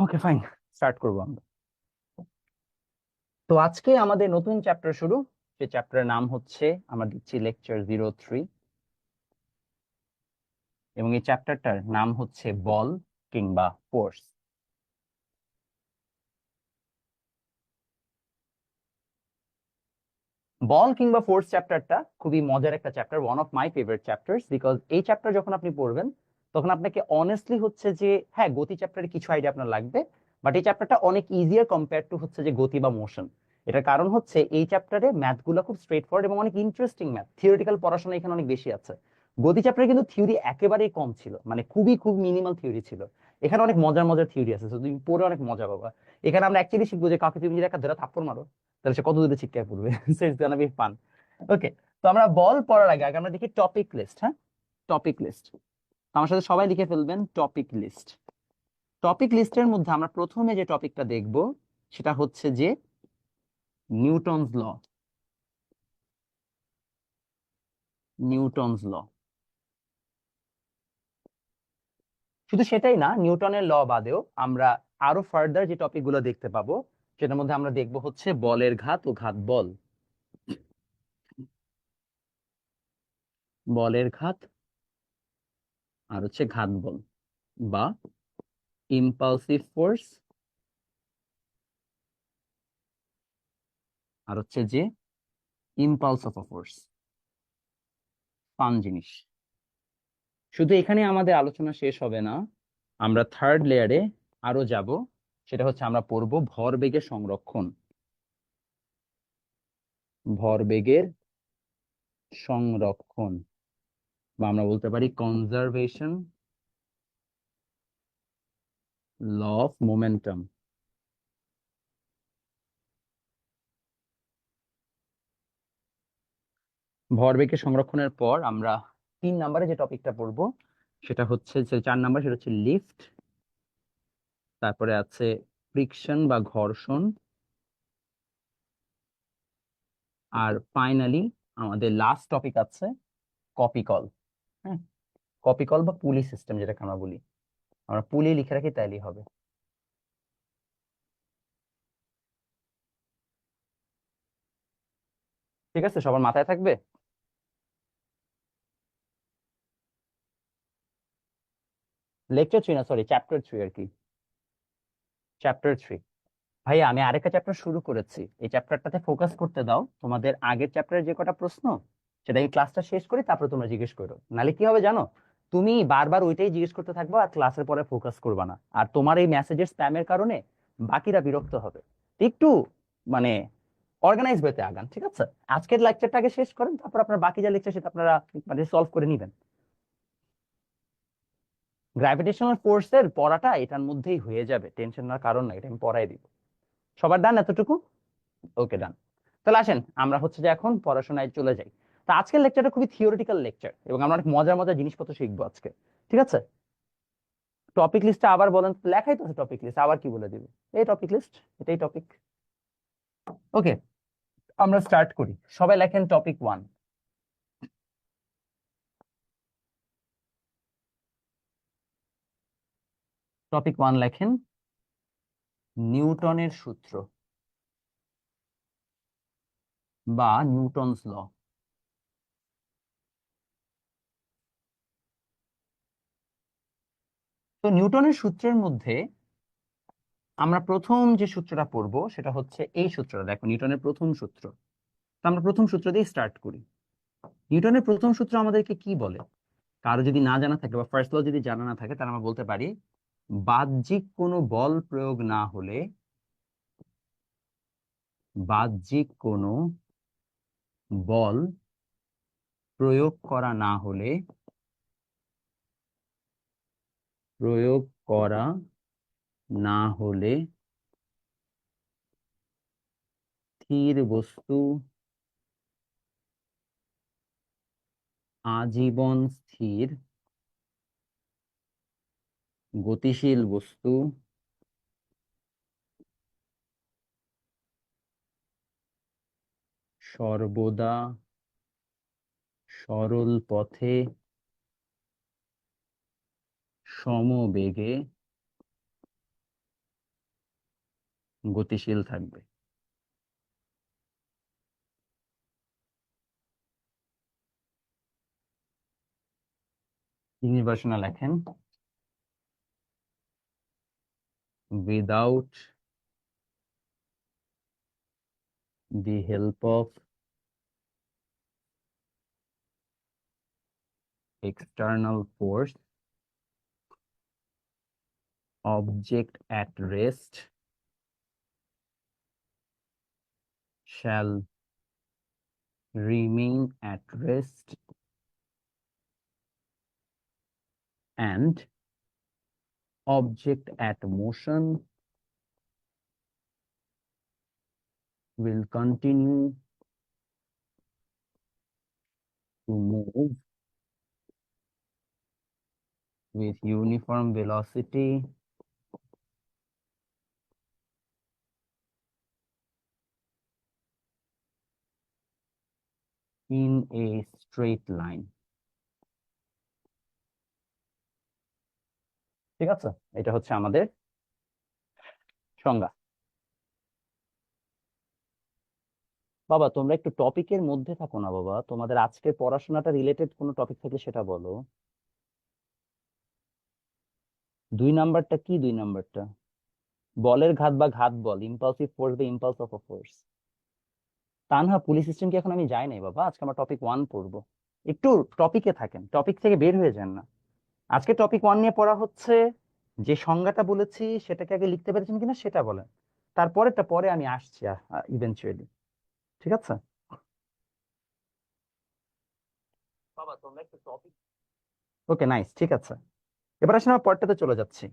ওকে, fine, start করবো আমরা। তো আজকে আমাদের নতুন চ্যাপ্টার শুরু। যে চ্যাপ্টারের নাম হচ্ছে, আমরা দিচ্ছি লেকচার 03, এবং এই চ্যাপ্টারটার নাম হচ্ছে বল কিংবা ফোর্স। বল কিংবা ফোর্স চ্যাপ্টারটা খুবই মজার একটা chapter, one of my favourite chapters, because এই চ্যাপ্টার যখন আপনি পড়বেন তখন আপনাকে অনেস্টলি হচ্ছে যে, হ্যাঁ, গতি চ্যাপ্টারে কিছু আইডিয়া আপনার লাগবে, বাট এই চ্যাপ্টারটা অনেক ইজিয়ার কম্পেয়ার টু হচ্ছে যে গতি বা মোশন। এটার কারণ হচ্ছে এই চ্যাপ্টারে ম্যাথ গুলো খুব স্ট্রেট ফরওয়ার্ড এবং অনেক ইন্টারেস্টিং ম্যাথ, থিওরিটিক্যাল পড়াশোনা এখানে অনেক বেশি আছে। গতি চ্যাপ্টারে কিন্তু থিওরি একেবারেই কম ছিল, মানে খুবই খুব মিনিমাল থিওরি ছিল। এখানে অনেক মজার মজার থিওরি আছে, তো তুমি পড়ে অনেক মজা পাবা। এখানে আমরা অ্যাকচুয়ালি শিখবো যে কাকে তুমি যদি একটা ধরে থাপ্পড় মারো তাহলে সে কত দূরে ছিটকে পড়বে। So it's gonna be fun. Okay, তো আমরা বল পড়ার আগে আগে আমরা দেখি টপিক লিস্ট। হ্যাঁ, টপিক লিস্ট আমার সাথে সবাই লিখে ফেলবেন, টপিক লিস্ট। টপিক লিস্টের মধ্যে আমরা প্রথমে যে টপিকটা দেখব সেটা হচ্ছে যে নিউটনস ল। নিউটনস ল, শুধু সেটাই না, নিউটনের ল বাদেও আমরা আরো ফার্দার যে টপিক গুলো দেখতে পাবো সেটার মধ্যে আমরা দেখব হচ্ছে বলের ঘাত ও ঘাত বল। বলের ঘাত আর হচ্ছে ঘাত বল, বা ইম্পালসিভ ফোর্স আর হচ্ছে যে impulse of a force. Fun জিনিস। শুধু এখানে আমাদের আলোচনা শেষ হবে না, আমরা থার্ড লেয়ারে আরো যাব। সেটা হচ্ছে আমরা পড়ব ভরবেগের সংরক্ষণ। ভরবেগের সংরক্ষণ, বা আমরা বলতে পারি কনজারভেশন ল অফ মোমেন্টাম। ভরবেগের সংরক্ষণের পর আমরা 3 নম্বরে যে টপিকটা পড়বো সেটা হচ্ছে যে 4 নম্বর, সেটা হচ্ছে লিফট। তারপরে আছে ফ্রিকশন বা ঘর্ষণ। আর ফাইনালি আমাদের লাস্ট টপিক আছে কপিকল। হ্যাঁ, কপিকল বা পুলি সিস্টেম যেটাকে আমরা বলি। আমরা পুলি লিখে রাখি তাইলেই হবে। ঠিক আছে, সবার মাথায় থাকবে। লেকচার 3 না, সরি, চ্যাপ্টার 3 আর কি। চ্যাপ্টার 3। ভাইয়া, আমি আরেকটা চ্যাপ্টার শুরু করেছি, এই চ্যাপ্টারটাতে ফোকাস করতে দাও। তোমাদের আগের চ্যাপ্টারের যে কটা প্রশ্ন সেটা আমি ক্লাসটা শেষ করি, তারপরে তোমরা জিজ্ঞেস করো। নালে কি হবে জানো, তুমি বারবার ওইটাই জিজ্ঞেস করতে থাকবে আর ক্লাসের পরে ফোকাস করবা না, আর তোমার এই মেসেজের স্প্যামের কারণে বাকিরা বিরক্ত হবে। তো একটু মানে অর্গানাইজ হতে আগান, ঠিক আছে? আজকের লেকচারটাকে শেষ করেন, তারপর আপনার বাকি যা লেকচার সেটা আপনারা মানে সলভ করে নিবেন। গ্র্যাভিটেশনাল ফোর্সের পড়াটা এটার মধ্যেই হয়ে যাবে, টেনশন নেওয়ার কারণ নাই, এটা আমি পড়াই দিব। সবার ডান এতটুকু? ওকে, ডান। তাহলে আসেন আমরা হচ্ছে যে এখন পড়াশোনায় চলে যাই। তো আজকের লেকচারটা খুবই থিওরিটিক্যাল লেকচার এবং আমরা অনেক মজার মজার জিনিসপত্র শিখবো আজকে। ঠিক আছে, টপিক লিস্টটা আবার বলেন, লেখাই তো টপিক লিস্ট, আবার কি বলে দিব? এই টপিক লিস্ট, এটাই টপিক। ওকে, আমরা স্টার্ট করি। সবাই লেখেন টপিক 1। টপিক 1 লেখেন নিউটনের সূত্র বা নিউটনস ল। তো নিউটনের সূত্রের মধ্যে আমরা প্রথম যে সূত্রটা পড়বো সেটা হচ্ছে এই সূত্রটা। দেখো, নিউটনের প্রথম সূত্র। তো আমরা প্রথম সূত্র দিয়ে স্টার্ট করি। নিউটনের প্রথম সূত্র আমাদেরকে কি বলে? কারো যদি না জানা থাকে বা ফার্স্ট ল যদি জানা না থাকে, তাহলে আমরা বলতে পারি বাহ্যিক কোনো বল প্রয়োগ না হলে, বাহ্যিক কোনো বল প্রয়োগ করা না হলে, প্রয়োগ করা না হলে স্থির বস্তু আজীবন স্থির, গতিশীল বস্তু সর্বদা সরল পথে সমবেগে গতিশীল থাকবে। ইংলিশ ভার্সনে লেখেন without the help of external force, object at rest shall remain at rest and object at motion will continue to move with uniform velocity in a straight line. ঠিক আছে, এটা হচ্ছে আমাদের সংজ্ঞা। বাবা তোমরা একটু টপিকের মধ্যে থাকো না বাবা, তোমাদের আজকের পড়াশোনাটা রিলেটেড কোনো টপিক থাকলে সেটা বলো। 2 নাম্বারটা কি? 2 নাম্বারটা বলের ঘাত বা ঘাত বল, ইম্পালসিভ ফোর্স বা impulse of a force. Tanha police system কি এখন আমি যাই নাই বাবা, আজকে আমরা টপিক 1 পড়বো। একটু টপিকে থাকেন, টপিক থেকে বের হয়ে যান না। আজকে টপিক 1 নিয়ে পড়া হচ্ছে। যে সংজ্ঞাটা বলেছি সেটাকে আগে লিখতে পেরেছেন কিনা সেটা বলেন, তারপরেটা পরে আমি আসছি ইভেনচুয়ালি। ঠিক আছে বাবা, তোমরা একটু টপিক। ওকে নাইস, ঠিক আছে। এবার আসলে আমরা পরেরটাতে চলে যাচ্ছি।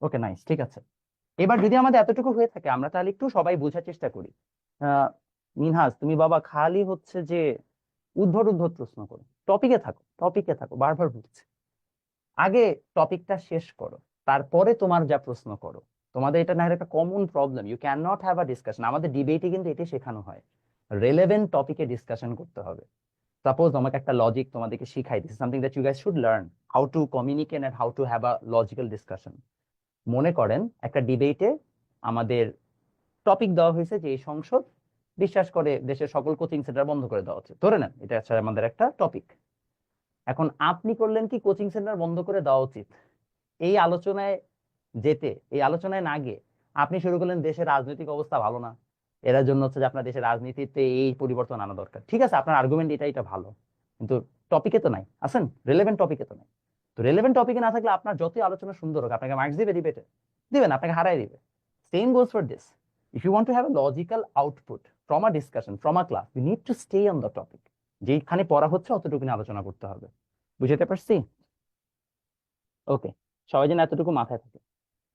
ওকে নাইস, ঠিক আছে। এবার যদি আমাদের এতটুকু হয়ে থাকে আমরা তাহলে একটু সবাই বোঝার চেষ্টা করি। আহ মিনহাজ তুমি বাবা খালি হচ্ছে যে উদ্ভট উদ্ভট প্রশ্ন করো, টপিকে থাকো, টপিকে থাকো, বারবার বলছি। আগে টপিকটা শেষ করো, তারপরে তোমার যা প্রশ্ন করো। তোমাদের এটা না একটা common problem, you can not have a discussion. আমাদের ডিবেটে কিন্তু এটি শেখানো হয়, রেলেভেন্ট টপিকে ডিসকাশন করতে হবে। সাপোজ আমাকে একটা লজিক তোমাদেরকে শিখাই, this something that you guys should learn, how to communicate and how to have a logical discussion. মনে করেন একটা ডিবেটে আমাদের টপিক দেওয়া হয়েছে যে এই সংসদ বিশ্বাস করে দেশের সকল কোচিং সেন্টার বন্ধ করে দেওয়া হচ্ছে, ধরে নেন এটা হচ্ছে আমাদের একটা টপিক। এখন আপনি করলেন কি কোচিং সেন্টার বন্ধ করে দেওয়া উচিত, এই আলোচনায় যেতে, এই আলোচনায় না গিয়ে আপনি শুরু করলেন দেশের রাজনৈতিক অবস্থা ভালো না, এর জন্য হচ্ছে যে আপনার দেশের রাজনীতিতে এই পরিবর্তন আনা দরকার। ঠিক আছে, আপনার আর্গুমেন্ট এটা ভালো, কিন্তু টপিকে তো নাই, আছেন রেলেভেন্ট টপিকে তো নাই। তো রেলেভেন্ট টপিকে না থাকলে আপনার যতই আলোচনা সুন্দর হোক, আপনাকে মার্কস দিবে ডিবেটে? দিবেন, আপনাকে হারাই দিবে। Same goes for this. If you want to have a logical output from a discussion, from a class, you need to stay on the topic. যেখানে পড়া হচ্ছে অতটুকু নিয়ে আলোচনা করতে হবে। বুঝতে পারছি? ওকে, সবাই যেন এতটুকু মাথায় থাকে।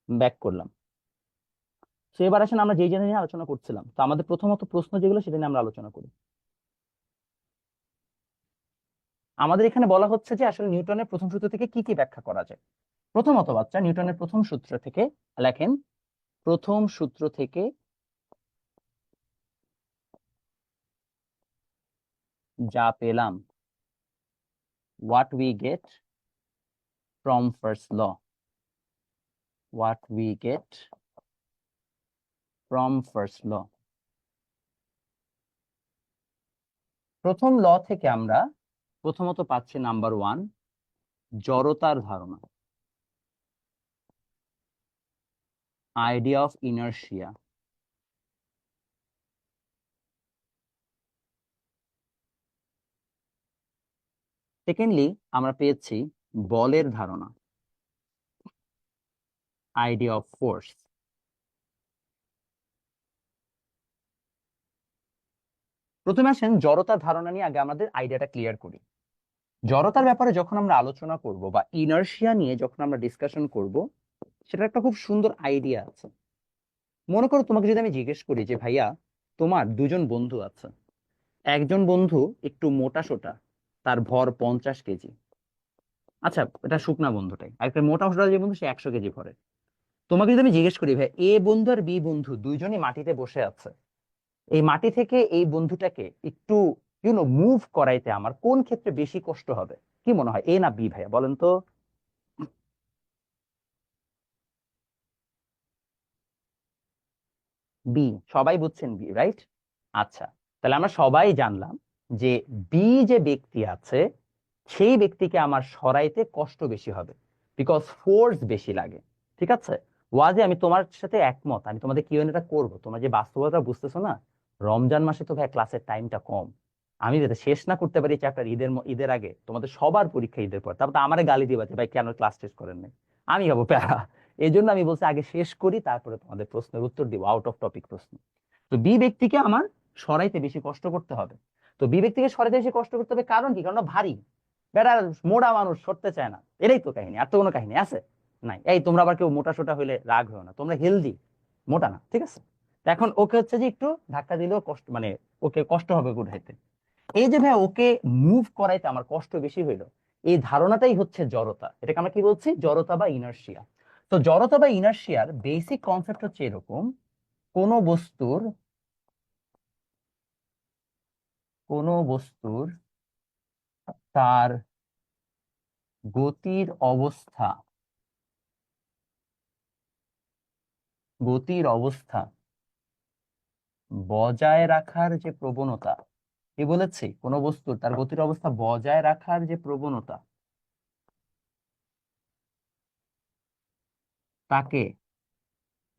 ব্যাক করলাম। তো এবার আসেন আমরা যেই জিনিস নিয়ে আলোচনা করছিলাম, তো আমাদের প্রথমত প্রশ্ন যেগুলো সেটা নিয়ে আমরা আলোচনা করি। আমাদের এখানে বলা হচ্ছে যে আসলে নিউটনের প্রথম সূত্র থেকে কি কি ব্যাখ্যা করা যায়। প্রথমত বাচ্চা, নিউটনের প্রথম সূত্র থেকে লেখেন, প্রথম সূত্র থেকে যা পেলাম, what we get from first law, what we get from first law। প্রথম ল থেকে আমরা প্রথমত পাচ্ছি নাম্বার 1, জড়তার ধারণা, আইডিয়া অফ ইনার্শিয়া। সেকেন্ডলি আমরা পেয়েছি বলের ধারণা, আইডিয়া অফ ফোর্স। প্রথমে আসেন জড়তার ধারণা নিয়ে আগে আমাদের আইডিয়াটা ক্লিয়ার করি। জড়তার ব্যাপারে যখন আমরা আলোচনা করব বা ইনার্শিয়া নিয়ে যখন আমরা ডিসকাশন করব, সেটা একটা খুব সুন্দর আইডিয়া আছে। মনে করো তোমাকে যদি আমি জিজ্ঞেস করি যে ভাইয়া তোমার 2জন বন্ধু আছে, একজন বন্ধু একটু মোটা সোটা, তার ভর 50 কেজি। আচ্ছা, এটা শুকনা বন্ধুটাই, আর একটা মোটা সোটা যে বন্ধু সে 100 কেজি ভরে। তোমাকে যদি আমি জিজ্ঞেস করি ভাই এ বন্ধু আর বি বন্ধু দুইজনই মাটিতে বসে আছে, এই মাটি থেকে এই বন্ধুটাকে একটু মুভ করাইতে আমার কোন ক্ষেত্রে বেশি কষ্ট হবে? কি মনে হয়, এ না বি ভাইয়া, বলেন তো? বি, সবাই বুঝছেন বি, রাইট? আচ্ছা, তাহলে আমরা সবাই জানলাম যে বি যে ব্যক্তি আছে সেই ব্যক্তিকে আমার সরাইতে কষ্ট বেশি হবে, বিকজ ফোর্স বেশি লাগে। ঠিক আছে, ওয়াজে আমি তোমার সাথে একমত, আমি তোমাদের কিউএনএটা করবো, তোমরা যে বাস্তবতা বুঝতেছো না। রমজান মাসে তো ভাই ক্লাসের টাইমটা কম, আমি যাতে শেষ না করতে পারি চ্যাপ্টার ঈদের আগে, তোমাদের সবার পরীক্ষা ঈদের পর, তারপর তো আমারে গালি দিবা যে ভাই কেন ক্লাস টেস্ট করেন নাই, আমি হবো প্যারা। এই জন্য আমি বলছি আগে শেষ করি, তারপরে তোমাদের প্রশ্নের উত্তর দিব, আউট অফ টপিক প্রশ্ন। তো বি ব্যক্তিকে আমার সরাইতে বেশি কষ্ট করতে হবে। তো বি ব্যক্তিকে সরাইতে বেশি কষ্ট করতে হবে, কারণ কি? কারণ ও ভারী, বেটা মোটা মানুষ সরতে চায় না, এটাই তো কাহিনী, আর তো কোনো কাহিনী আছে নাই। এই তোমরা আবার কেউ মোটা সোটা হইলে রাগ হয়েও না, তোমরা হেলদি, মোটা না, ঠিক আছে? তো এখন ওকে হচ্ছে যে একটু ধাক্কা দিলেও কষ্ট, মানে ওকে কষ্ট হবে উঠাইতে। এই যে ভাই ওকে মুভ করাইতে আমার কষ্ট বেশি হইলো, এই ধারণাটাই হচ্ছে জড়তা। এটাকে আমরা কি বলছি? জড়তা বা ইনার্শিয়া। তো জড়তা বা ইনার্শিয়ার বেসিক কনসেপ্ট হচ্ছে এরকম: কোন বস্তুর কোন বস্তুর তার গতির অবস্থা গতির অবস্থা বজায় রাখার যে প্রবণতা, কি বলেছি? কোন বস্তুর তার গতির অবস্থা বজায় রাখার যে প্রবণতা, তাকে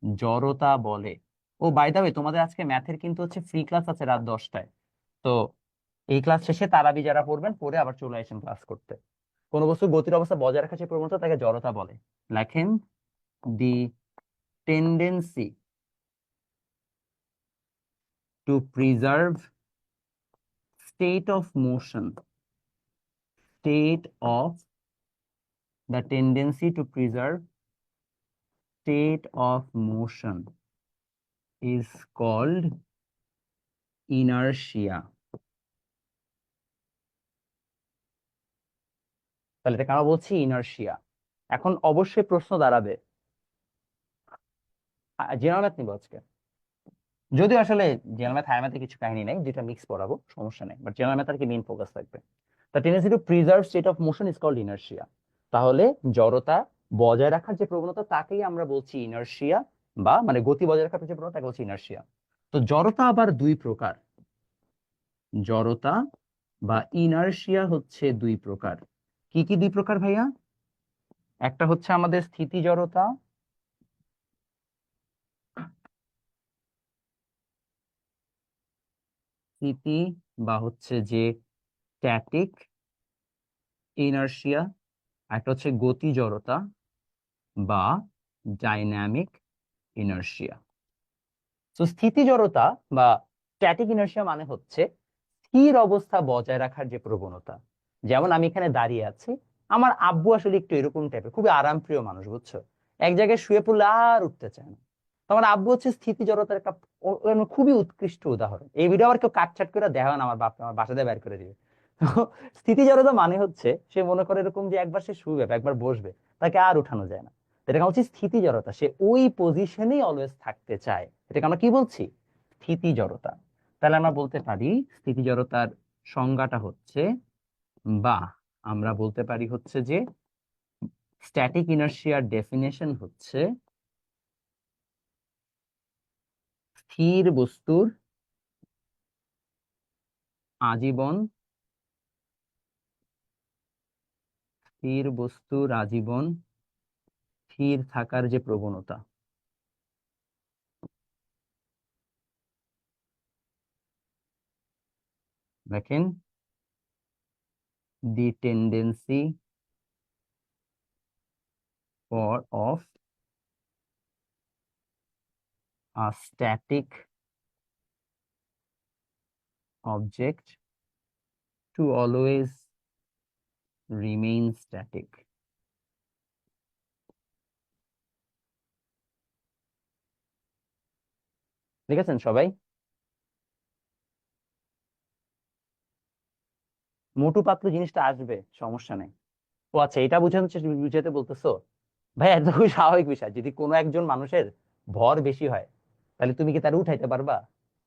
জড়তা বলে। ও বাই দা ওয়ে, তোমাদের আজকে ম্যাথের কিন্তু হচ্ছে ফ্রি ক্লাস আছে রাত 10টায়। তো এই ক্লাস শেষে তারাবি যারা পড়বেন, পড়ে আবার চলে আসেন ক্লাস করতে। কোন বস্তুর গতির অবস্থা বজায় রাখার যে প্রবণতা তাকে জড়তা বলে। লেখেন, the tendency to preserve state of motion state of the tendency to preserve state of motion is called inertia. তাহলে এটা কেন বলছি ইনার্শিয়া? এখন অবশ্যই প্রশ্ন দাঁড়াবে, জেনারেল ম্যাথ নিবো আজকে, যদিও আসলে জেনারেল ম্যাথ হায়ার ম্যাথে কিছু কাহিনী নেই, দুইটা মিক্স পড়াবো, সমস্যা নেই, বাট জেনারেল ম্যাথ আর কি মেইন ফোকাস থাকবে। The tendency to preserve state of motion is called inertia. তাহলে জড়তা বজায় রাখার যে প্রবণতা তাকেই আমরা বলছি ইনার্শিয়া, বা মানে গতি বজায় রাখার যে প্রবণতা তাকে বলছি ইনার্শিয়া। তো জড়তা আবার দুই প্রকার, জড়তা বা ইনার্শিয়া হচ্ছে দুই প্রকার। কি কি দুই প্রকার ভাইয়া? একটা হচ্ছে আমাদের স্থিতি জড়তা, স্থিতি বা হচ্ছে যে স্ট্যাটিক ইনার্শিয়া, একটা হচ্ছে গতি জড়তা বা ডাইনামিক ইনার্শিয়া। তো স্থিতি জড়তা বা স্ট্যাটিক ইনার্শিয়া মানে হচ্ছে স্থির অবস্থা বজায় রাখার যে প্রবণতা। যেমন আমি এখানে দাঁড়িয়ে আছি, আমার আব্বু আসলে একটু এরকম টাইপের, খুবই আরামপ্রিয় মানুষ, বুঝছো? এক জায়গায় শুয়ে পড়লে আর উঠতে চায় না। তো আমার আব্বু হচ্ছে স্থিতি জড়তার একটা খুবই উৎকৃষ্ট উদাহরণ। এই ভিডিও আবার কেউ কাটছাট করে দেখায় না, আমার বাপ আমার বাসাতে বের করে দিবে। তো স্থিতি জড়তা মানে হচ্ছে সে মনে করে এরকম যে একবার সে শুবে বা একবার বসবে, তাকে আর উঠানো যায় না। তো এটাকে হচ্ছে স্থিতি জড়তা, সে ওই পজিশনেই অলওয়েজ থাকতে চায়, এটাকে আমরা কি বলছি? স্থিতি জড়তা। তাহলে আমরা বলতে পারি স্থিতি জড়তার সংজ্ঞাটা হচ্ছে, বা আমরা বলতে পারি হচ্ছে যে স্ট্যাটিক ইনার্শিয়ার ডেফিনেশন হচ্ছে স্থির বস্তুর আজীবন স্থির বস্তুর আজীবন স্থির থাকার যে প্রবণতা। দেখেন, the tendency for of a static object to always remain static. দেখেছেন সবাই? মোটু পাতলু জিনিসটা আসবে, সমস্যা নেই। ও আচ্ছা, এটা বুঝাতে বলতেছো? ভাই এটা তো খুবই স্বাভাবিক বিষয়, যদি কোনো একজন মানুষের ভর বেশি হয় তাহলে তুমি কি তার উঠাইতে পারবা?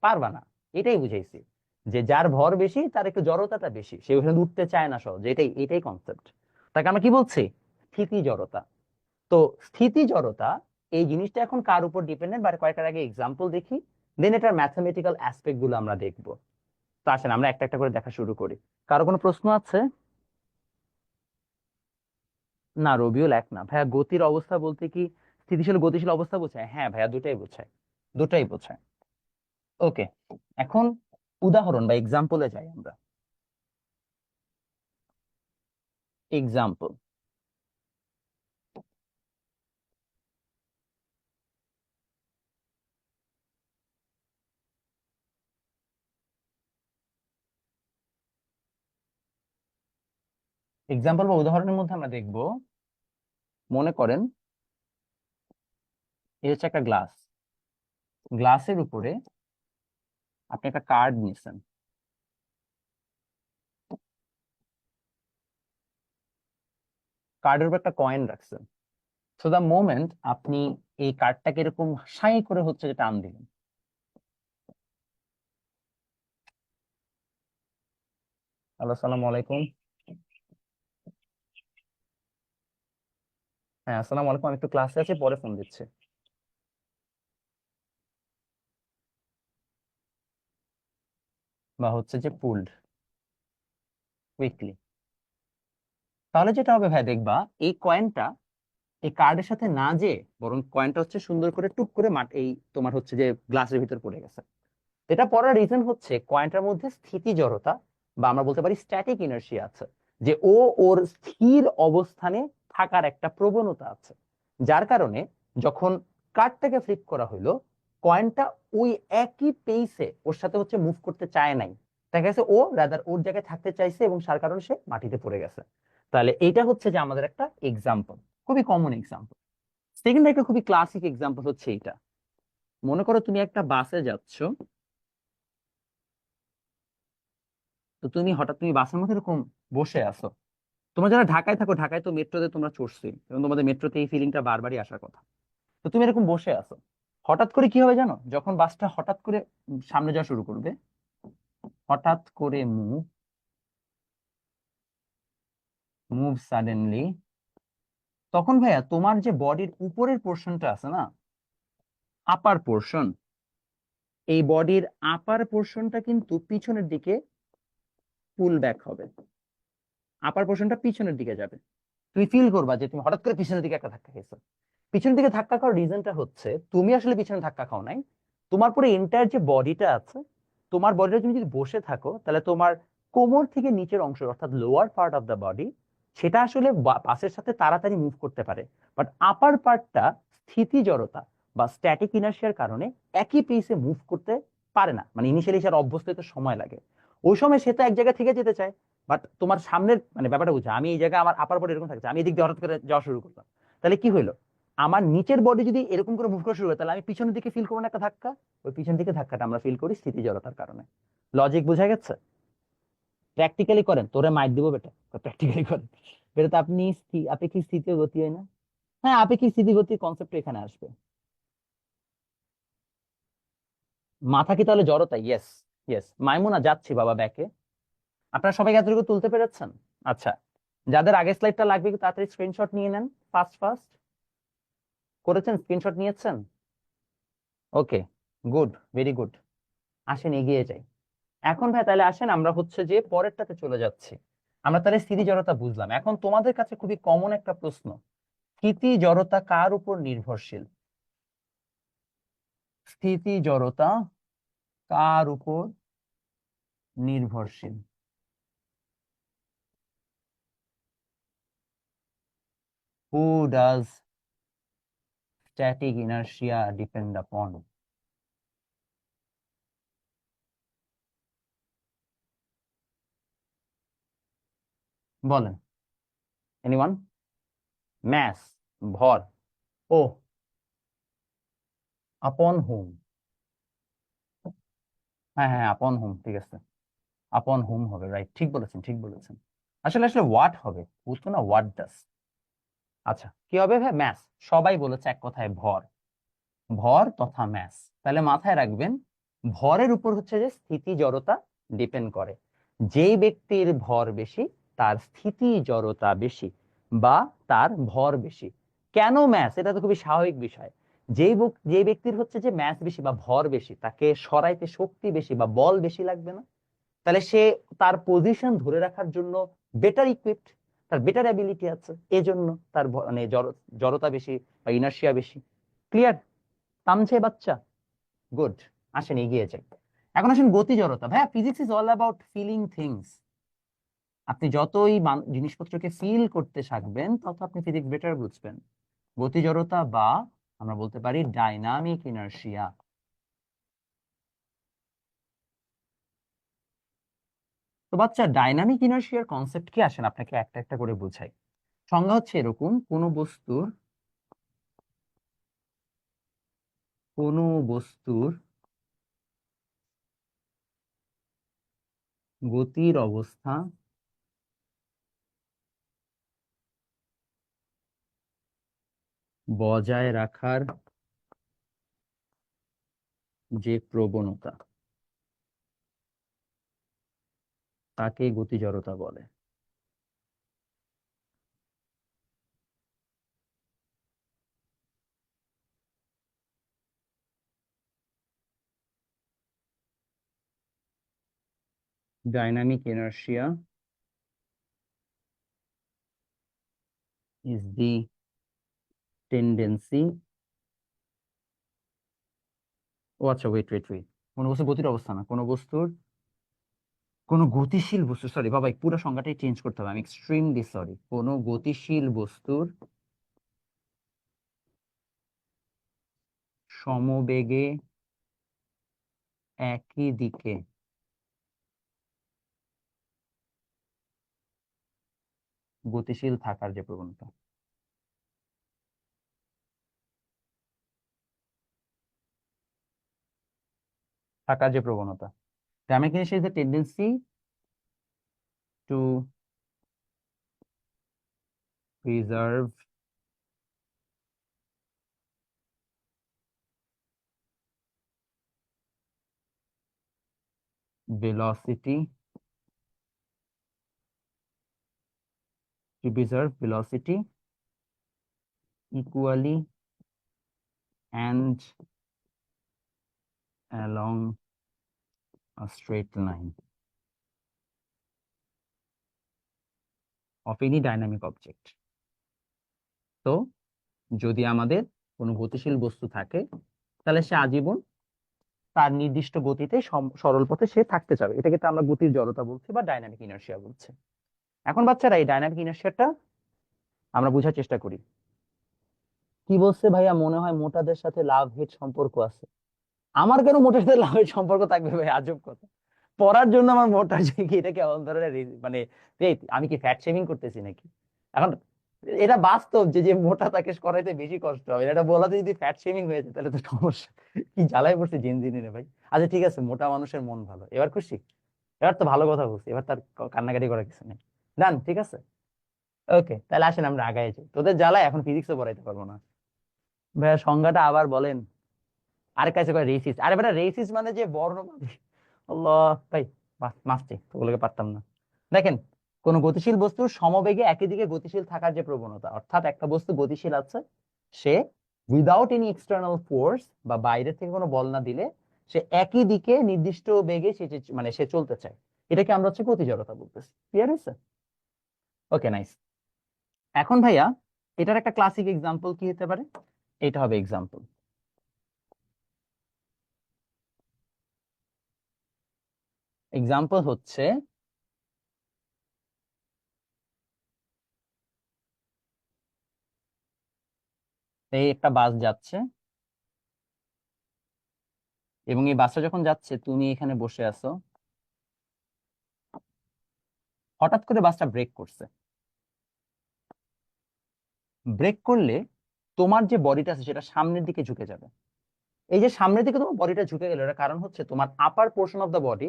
পারবা না, এটাই বুঝাইছি। যে যার ভর বেশি তার একটু জড়তাটা বেশি, সে ওখানে উঠতে চায় না সহজে, এটাই এটাই কনসেপ্ট। তাকে আমরা কি বলছি? স্থিতি জড়তা। তো স্থিতি জড়তা এই জিনিসটা এখন কার উপর ডিপেন্ডেন্ট, বা কয়েকটার আগে এক্সাম্পল দেখি, দেন এটার ম্যাথমেটিক্যাল অ্যাসপেক্ট গুলো আমরা দেখবো। তো আসেন আমরা একটা একটা করে দেখা শুরু করি। কারো কোনো প্রশ্ন আছে? না, রবিউল এক না ভাইয়া। গতির অবস্থা বলতে কি স্থিতিশীল গতিশীল অবস্থা বোঝায়? হ্যাঁ ভাইয়া, দুটাই বোঝায়, দুটাই বোঝায়। ওকে, এখন উদাহরণ বা এক্সাম্পলে যাই আমরা। এক্সাম্পল, এক্সাম্পল বা উদাহরণের মধ্যে আমরা দেখব, মনে করেন এই হচ্ছে একটা গ্লাস, গ্লাসের উপরে আপনি একটা কার্ড নিছেন, কার্ডের উপর একটা কয়েন রাখছেন। সো দা মোমেন্ট আপনি এই কার্ডটাকে এরকম সাই করে হচ্ছে যে টান দিলেন। হ্যালো, আসসালামু আলাইকুম। হ্যাঁ, আসসালামু আলাইকুম, আমি একটু ক্লাসে আছি, পরে ফোন দিচ্ছি। বা হচ্ছে যে পুলড কুইকলি। তাহলে যেটা হবে ভাই, দেখবা এই কয়েনটা এই কার্ডের সাথে না যে, বরং কয়েনটা হচ্ছে সুন্দর করে টুক করে এই তোমার হচ্ছে যে গ্লাসের ভিতর পড়ে গেছে। এটা পড়ার রিজন হচ্ছে কয়েনটার মধ্যে স্থিতি জড়তা, বা আমরা বলতে পারি স্ট্যাটিক ইনার্শিয়া আছে, যে ও ওর স্থির অবস্থানে থাকার একটা প্রবণতা আছে। যার কারণে যখন কার্ডটাকে ফ্লিপ করা হইলো, কয়েনটা ওই একই পেইসে ওর সাথে হচ্ছে মুভ করতে চায় নাই। দেখা গেছে ও রাদার ওর জায়গায় থাকতে চাইছে এবং যার কারণে সে মাটিতে পড়ে গেছে। তাহলে এইটা হচ্ছে যে আমাদের একটা এক্সাম্পল, খুবই কমন এক্সাম্পল। সেকেন্ড একটা খুবই ক্লাসিক এক্সাম্পল হচ্ছে এইটা। মনে করো তুমি একটা বাসে যাচ্ছ, তো তুমি হঠাৎ তুমি বাসের মধ্যে এরকম বসে আছো। তোমরা যারা ঢাকায় থাকো, ঢাকায় তো মেট্রোতে তোমরা চড়ছোই এবং তোমাদের মেট্রোতে এই ফিলিংটা বারবারই আসার কথা। তো তুমি এরকম বসে আছো, হঠাৎ করে কি হবে জানো? যখন বাসটা হঠাৎ করে সামনে যাওয়া শুরু করবে, হঠাৎ করে মুভ মুভ সাডেনলি, তখন ভাইয়া তোমার যে বডির উপরের পোর্শনটা আছে না, আপার পোর্শন, এই বডির আপার পোর্শনটা কিন্তু পিছনের দিকে পুল ব্যাক হবে, আপার পোর্শনটা পিছনের দিকে যাবে। তুমি ফিল করবা যে তুমি হঠাৎ করে পিছনের দিকে একটা ধাক্কা খেয়েছো। পিছনের দিকে ধাক্কা খাওয়ার রিজনটা হচ্ছে তুমি আসলে পিছনে ধাক্কা খাও নাই, তোমার পুরো এন্টায়ার যে বডিটা আছে, তোমার বডিটা তুমি যদি বসে থাকো তাহলে তোমার কোমর থেকে নিচের অংশ অর্থাৎ lower part of the body, সেটা আসলে বাসের সাথে তাড়াতাড়ি মুভ করতে পারে। বাট আপার পার্টটা স্থিতি জড়তা বা স্ট্যাটিক ইনার্শিয়ার কারণে একই পেসে মুভ করতে পারে না, মানে ইনিশিয়ালি সেটা অভ্যস্ত হতে সময় লাগে। ওই সময় সে তো এক জায়গা থেকে যেতে চায়, বাট তোমার সামনের মানে ব্যাপারটা বুঝছে, আমি এই জায়গায় আমার আপার বডি এরকম থাকছে, আমি এদিক দিয়ে হঠাৎ করে যাওয়া শুরু করলাম, তাহলে কি হইলো? আমার নিচের বডি যদি এরকম করে মুভ করা শুরু করে, তাহলে আমি পিছনের দিকে ফিল করবো না একটা ধাক্কা? ওই পিছন দিকে ধাক্কাটা আমরা ফিল করি স্থিতি জড়তার কারণে। লজিক বোঝা গেছে? প্র্যাকটিক্যালি করেন, তোরে মাইর দিব বেটা, প্র্যাকটিক্যালি করেন। বেটা তো আপনি আপেক্ষিক স্থিতি ও গতি হয় না? হ্যাঁ, আপেক্ষিক স্থিতি গতির কনসেপ্ট এখানে আসবে। মাথা কি তাহলে জড়তা? ইয়েস, ইয়েস মাইমুনা, যাচ্ছি বাবা ব্যাকে। আপনারা সবাই এতটুকু তুলতে পেরেছেন? আচ্ছা, যাদের আগের স্লাইডটা লাগবে একটু তাড়াতাড়ি স্ক্রিনশট নিয়ে নেন, ফাস্ট ফাস্ট। করেছেন? স্ক্রিনশট নিয়েছেন? ওকে, গুড, ভেরি গুড। আসেন এগিয়ে যাই। এখন ভাই তাহলে আসেন আমরা হচ্ছে যে পরেরটাতে চলে যাচ্ছি। আমরা তাহলে স্থিতি জড়তা বুঝলাম, এখন তোমাদের কাছে খুবই কমন একটা প্রশ্ন, স্থিতি জড়তা কার উপর নির্ভরশীল? স্থিতি জড়তা কার উপর নির্ভরশীল? Who does static inertia depend আপন? বলেন, এনিওয়ান? ম্যাস, ভর। ও, আপন হুম। হ্যাঁ হ্যাঁ, আপন হুম, ঠিক আছে। আপন হুম হবে, রাইট, ঠিক বলেছেন, ঠিক বলেছেন। আসলে আসলে হোয়াট হবে, বুঝতো না, হোয়াট ডাজ। আচ্ছা, কি হবে ভাই? ম্যাস। সবাই বলেছে এক কথায় ভর, ভর তথা ম্যাস। তাহলে মাথায় রাখবেন, ভরের উপর হচ্ছে যে স্থিতি জড়তা ডিপেন্ড করে। যেই ব্যক্তির ভর বেশি তার স্থিতি জড়তা বেশি বা তার ভর বেশি। কেন ম্যাস? এটা তো খুবই স্বাভাবিক বিষয়। যে ব্যক্তির হচ্ছে যে ম্যাস বেশি বা ভর বেশি তাকে সরাইতে শক্তি বেশি বা বল বেশি লাগবে না? তাহলে সে তার পজিশন ধরে রাখার জন্য বেটার ইকুইপড, তার বেটার অ্যাবিলিটি আছে, এজন্য তার মানে জড়তা বেশি বা ইনার্শিয়া বেশি। ক্লিয়ার? থামছে বাচ্চা? গুড। আসেন এগিয়ে যাই। এখন আসেন গতি জড়তা। ভাইয়া physics is all about feeling things. আপনি যতই জিনিসপত্রকে ফিল করতে থাকবেন তত আপনি ফিজিক্স বেটার বুঝবেন। গতি জড়তা বা আমরা বলতে পারি ডাইনামিক ইনার্শিয়া। তো বাচ্চা ডাইনামিক ইনার্শিয়ার কনসেপ্ট কি, আসেন আপনাকে একটা একটা করে বোঝাই। সংজ্ঞা হচ্ছে এরকম: কোনো বস্তুর গতির অবস্থা বজায় রাখার যে প্রবণতা তাকে গতি জড়তা বলে। Dynamic inertia is the tendency, ও আচ্ছা, ওয়েট ওয়েট ওয়েট, কোনো বস্তুর গতির অবস্থা না, কোনো গতিশীল বস্তু, সরি বাবা এই পুরো সংজ্ঞাটাই চেঞ্জ করতে হবে, আমি এক্সট্রিমলি সরি। কোনো গতিশীল বস্তুর সমবেগে একই দিকে গতিশীল থাকার যে প্রবণতা, dynamic inertia is the tendency to preserve velocity equally and along a straight line of any dynamic object. তো যদি আমাদের কোনো গতিশীল বস্তু থাকে তাহলে সে আজীবন তার নির্দিষ্ট গতিতে সরল পথে সে থাকতে চাবে, এটাকে তো আমরা গতির জড়তা বলছি বা ডাইনামিক ইনার্শিয়া বলছি। এখন বাচ্চারা এই ডাইনামিক ইনার্শিয়াটা আমরা বোঝার চেষ্টা করি। কি বলছে ভাইয়া? মনে হয় মোটাদের সাথে লাভ হেট সম্পর্ক আছে। আমার কেন মোটার সাথে লাভ হেট সম্পর্ক থাকবে ভাই? আজব কথা। পড়ার জন্য আমার মোটা যে কি, এটা কেমন ধরনের মানে এই আমি কি ফ্যাট শেমিং করতেছি নাকি এখন? এটা বাস্তব যে যে মোটা তাকে করাইতে বেশি কষ্ট হবে, এটা বলাতে যদি ফ্যাট শেমিং হয়ে যায় তাহলে তো সমস্যা। কি জ্বালায় পড়ছে জিন রে ভাই। আচ্ছা ঠিক আছে, মোটা মানুষের মন ভালো, এবার খুশি? এবার তো ভালো কথা বলছি, এবার তার কান্নাকাটি করার কিছু নেই। ডান, ঠিক আছে। ওকে, তাহলে আসেন আমরা আগায় যাই, তোদের জ্বালায় এখন ফিজিক্সও পড়াইতে পারবো না। ভাইয়া সংজ্ঞাটা আবার বলেন। আরেক কাছে করে রেসিস, আরে বেটা রেসিস মানে যে বর্ণবাদী। আল্লাহ ভাই, মাফছি, ওগুলোকে পারতাম না। দেখেন, কোন গতিশীল বস্তুর সমবেগে একই দিকে গতিশীল থাকার যে প্রবণতা, অর্থাৎ একটা বস্তু গতিশীল আছে, সে উইদাউট এনি এক্সটার্নাল ফোর্স বা বাইরে থেকে কোনো বল না দিলে সে একই দিকে নির্দিষ্ট বেগে মানে সে চলতে চায়, এটাকে আমরা হচ্ছে গতি জড়তা বলতেছি। ক্লিয়ার হয়েছে? ওকে, নাইস। এখন ভাইয়া এটার একটা ক্লাসিক এক্সাম্পল কি হতে পারে? এটা হবে এক্সাম্পল। এক্সাম্পল হচ্ছে এই একটা বাস যাচ্ছে এবং এই বাসটা যখন যাচ্ছে তুমি এখানে বসে আছো, হঠাৎ করে বাসটা ব্রেক করছে। ব্রেক করলে তোমার যে বডিটা আছে সেটা সামনের দিকে ঝুঁকে যাবে। এই যে সামনের দিকে তোমার বডিটা ঝুঁকে গেল, এর কারণ হচ্ছে তোমার আপার পোর্শন অফ দ্য বডি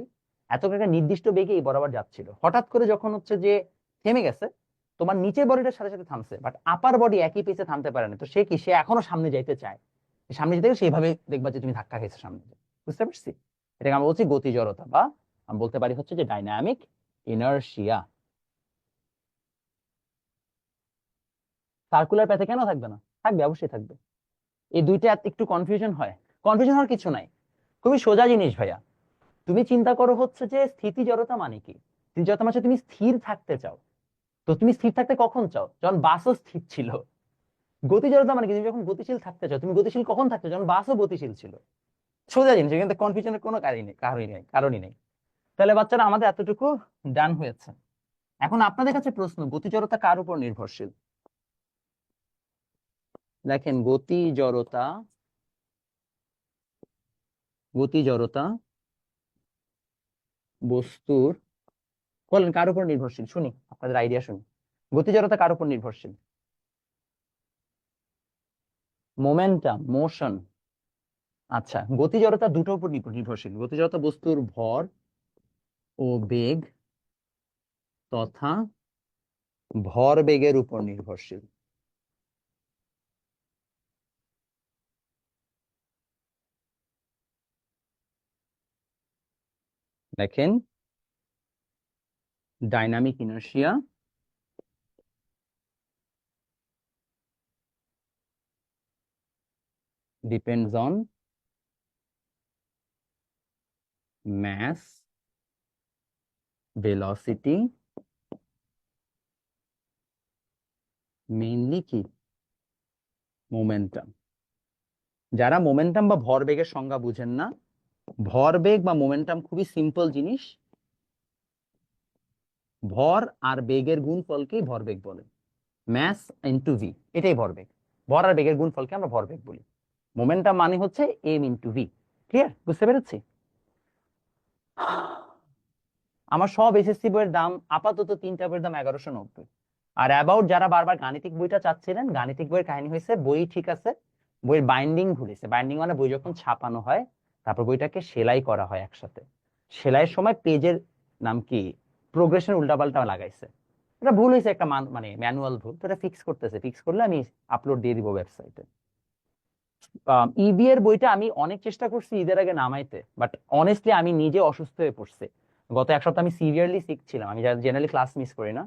এত একটা নির্দিষ্ট বেগে এই বরাবর যাচ্ছিল, হঠাৎ করে যখন হচ্ছে যে থেমে গেছে, তোমার নিচের বডিটার সাথে সাথে থামছে, বাট আপার বডি একই পেসে থামতে পারে না। তো সে কি, সে এখনো সামনে যাইতে চায়, সামনে যেতে গেলে সেইভাবে দেখবা যে তুমি ধাক্কা খেয়েছো সামনে। বুঝতে পারছি? এটাকে আমরা বলছি গতি জড়তা বা আমি বলতে পারি হচ্ছে যে ডাইনামিক ইনার্শিয়া। সার্কুলার প্যাথে কেন থাকবে না? থাকবে, অবশ্যই থাকবে। এই দুইটা একটু কনফিউশন হয়। কনফিউশন হওয়ার কিছু নাই, খুবই সোজা জিনিস ভাইয়া। তুমি চিন্তা করো হচ্ছে যে স্থিতি জড়তা মানে কি? স্থিতি জড়তা মানে তুমি স্থির থাকতে চাও। তো তুমি স্থির থাকতে কখন চাও? যখন বাসও স্থির ছিল। গতি জড়তা মানে কি? তুমি যখন গতিশীল থাকতে চাও। তুমি গতিশীল কখন থাকতে চাও? যখন বাসও গতিশীল ছিল। সোজা জিনিস, কিন্তু কনফিউশনের কোনো কারণই নেই। তাহলে বাচ্চারা আমাদের এতটুকু ডান হয়েছে। এখন আপনাদের কাছে প্রশ্ন, গতি জড়তা কার উপর নির্ভরশীল? দেখেন, গতি জড়তা বস্তুর, বলেন কার উপর নির্ভরশীল, শুনি আপনাদের আইডিয়া শুনি। গতি জড়তা কার উপর নির্ভরশীল? Momentum, motion. আচ্ছা, গতি জড়তা দুটোর উপর নির্ভরশীল। গতি জড়তা বস্তুর ভর ও বেগ তথা ভর বেগের উপর নির্ভরশীল। দেখেন, dynamic inertia depends on mass, velocity, mainly কি মোমেন্টাম। যারা মোমেন্টাম বা ভরবেগের সংজ্ঞা বুঝেন না, ভরবেগ বা মোমেন্টাম খুবই সিম্পল জিনিস। ভর আর বেগের গুণফলকেই ভরবেগ বলে। ম্যাস ইন্টু ভি, এটাই ভরবেগ। ভর আর বেগের গুণফলকে আমরা ভরবেগ বলি। মোমেন্টাম মানে হচ্ছে এম ইন্টু ভি। ক্লিয়ার? বুঝতে পেরেছি? আমার সব এসএসসি বইয়ের দাম আপাতত 3টা বইয়ের দাম 1190। আর অ্যাবাউট যারা বারবার গাণিতিক বইটা চাচ্ছিলেন, গাণিতিক বইয়ের কাহিনী হয়েছে, বই ঠিক আছে, বইয়ের বাইন্ডিং ভুলেছে। বাইন্ডিং মানে বই যখন ছাপানো হয় তারপর বইটাকে সেলাই করা হয় একসাথে, সেলাইয়ের সময় পেজের নাম কি প্রোগ্রেশন উল্টাপাল্টা লাগাইছে। এটা ভুল হয়েছে, একটা মানে ম্যানুয়াল ভুল, তো এটা ফিক্স করতেছে। ফিক্স করলে আমি আপলোড দিয়ে দিব ওয়েবসাইটে। ইবি এর বইটা আমি অনেক চেষ্টা করছি ঈদের আগে নামাইতে, বাট অনেস্টলি আমি নিজে অসুস্থ হয়ে পড়ছে। গত এক সপ্তাহ আমি সিভিয়ারলি সিক ছিলাম। আমি জেনারেলি ক্লাস মিস করি না,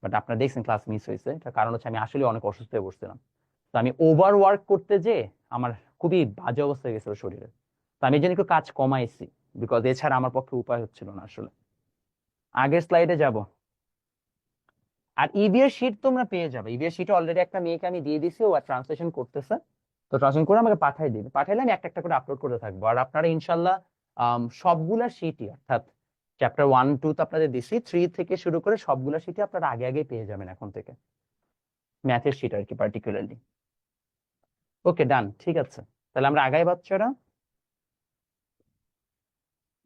বাট আপনারা দেখছেন ক্লাস মিস হয়েছে। তার কারণ হচ্ছে আমি আসলে অনেক অসুস্থ হয়ে পড়ছিলাম। তো আমি ওভার ওয়ার্ক করতে যে আমার খুবই বাজে অবস্থা হয়ে গেছিল শরীরে। তো আমি এই জন্য একটু কাজ কমাইছি, বিকজ এছাড়া আমার পক্ষে উপায় হচ্ছিল না আসলে। আগের স্লাইডে যাব। আর ইবি এর শিট তোমরা পেয়ে যাবে। ইবি এর শিট অলরেডি একটা মেয়েকে আমি দিয়ে দিছি, ও ট্রান্সলেশন করতেছে। তো ট্রান্সলেশন করে আমাকে পাঠাই দিবে, পাঠাইলে আমি একটা একটা করে আপলোড করতে থাকবো। আর আপনারা ইনশাল্লাহ সবগুলা শিটই, অর্থাৎ চ্যাপ্টার 1 2 তো আপনাদের দিছি, 3 থেকে শুরু করে সবগুলা শিটই আপনারা আগে আগে পেয়ে যাবেন এখন থেকে, ম্যাথের শিট আর কি পার্টিকুলারলি। ওকে, ডান, ঠিক আছে। তাহলে আমরা আগাই বাচ্চারা।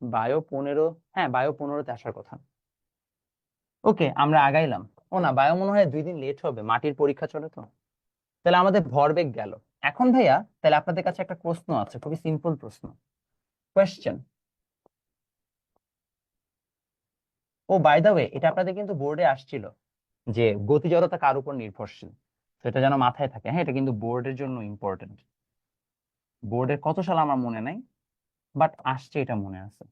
বায়ো 15, হ্যাঁ বায়ো 15তে আসার কথা। ওকে, আমরা আগাইলাম। ও না, বায়ো মনে হয় 2 দিন লেট হবে, মাটির পরীক্ষা চলে তো। তাহলে আমাদের ভরবেগ গেল। এখন ভাইয়া তাহলে আপনাদের কাছে একটা প্রশ্ন আছে, খুবই সিম্পল প্রশ্ন, question. Oh by the way, এটা আপনাদের কিন্তু বোর্ডে আসছিল যে গতি জড়তা কার উপর নির্ভরশীল। তো এটা যেন মাথায় থাকে, হ্যাঁ, এটা কিন্তু বোর্ডের জন্য ইম্পর্টেন্ট। বোর্ডের কত সাল আমার মনে নাই, বাট আসছে, এটা মনে আছে।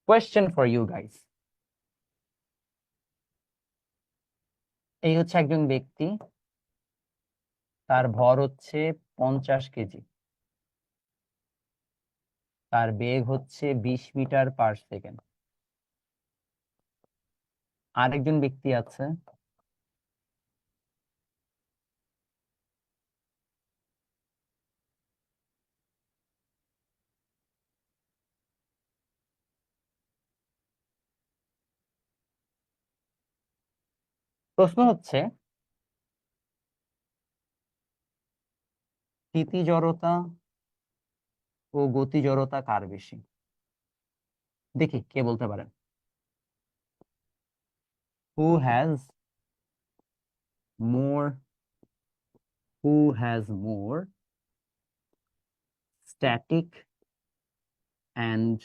Question for you guys. এই হচ্ছে একজন ব্যক্তি, তার ভর হচ্ছে 50 কেজি, তার বেগ হচ্ছে 20 মিটার/সেকেন্ড। আরেকজন ব্যক্তি আছে, প্রশ্ন হচ্ছে স্থিতি জড়তা ও গতি জড়তা কার বেশি? দেখি কে বলতে পারেন। Who has more, static and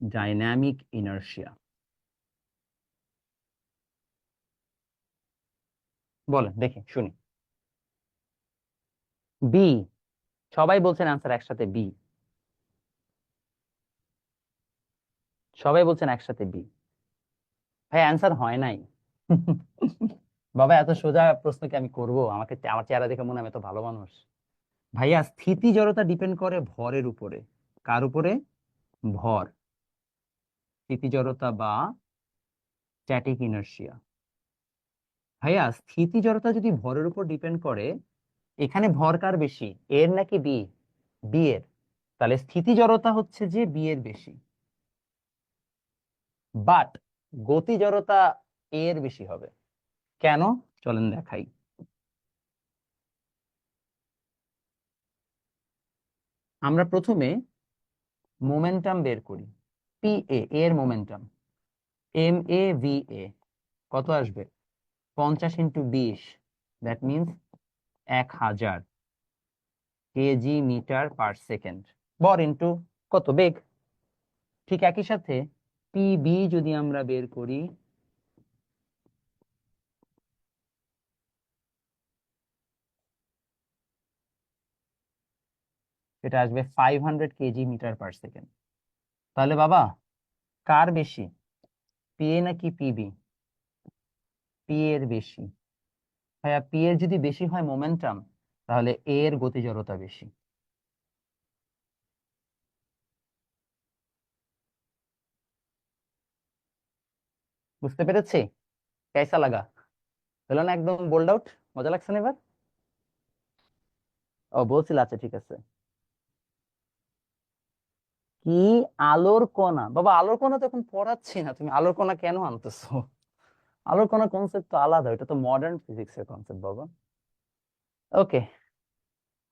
dynamic inertia? বলেন দেখি শুনি। বি। সবাই বলছেন আনসার একসাথে বি। সবাই বলছেন একসাথে বি। ভাই অ্যান্সার হয় নাই। বাবা এত সোজা প্রশ্ন কি আমি করব? আমাকে আমার চেহারা দেখে মনে হয় আমি এত ভালো মানুষ? ভাইয়া স্থিতি জড়তা ডিপেন্ড করে ভরের উপরে। কার উপরে? ভর। স্থিতি জড়তা বা স্ট্যাটিক ইনার্শিয়া। ভাইয়া স্থিতি জড়তা যদি ভরের উপর ডিপেন্ড করে, এখানে ভর কার বেশি, এর নাকি বি? বি এর। তাহলে স্থিতি জড়তা হচ্ছে যে বি এর বেশি, বাট গতি জড়তা এ এর বেশি হবে। কেন? চলেন দেখাই। আমরা প্রথমে মোমেন্টাম বের করি। পি এ এর momentum, M A V A কত আসবে? 50 × 20, that means 1000 kg metre per second. ভর ইন্টু কত? বেগ। ঠিক একই সাথে পি বি যদি আমরা বের করি, সেটা আসবে 500 কেজি মিটার পার সেকেন্ড। তাহলে বাবা কার বেশি, পি এ নাকি পিবি? পি এর বেশি। ভাইয়া পি এর যদি বেশি হয় মোমেন্টাম, তাহলে এ এর গতি জড়তা বেশি। বুঝতে পেরেছি? কেসা লাগা? হলো না একদম বোল্ড আউট? মজা লাগছে না এবার? ও বলছিল, আচ্ছা ঠিক আছে। কি? আলোর কণা? বাবা আলোর কণা তো এখন পড়াচ্ছি না, তুমি আলোর কণা কেন আনতেছো? আলোর কণা কনসেপ্ট তো আলাদা, এটা তো মডার্ন ফিজিক্স এর কনসেপ্ট বাবা। ওকে,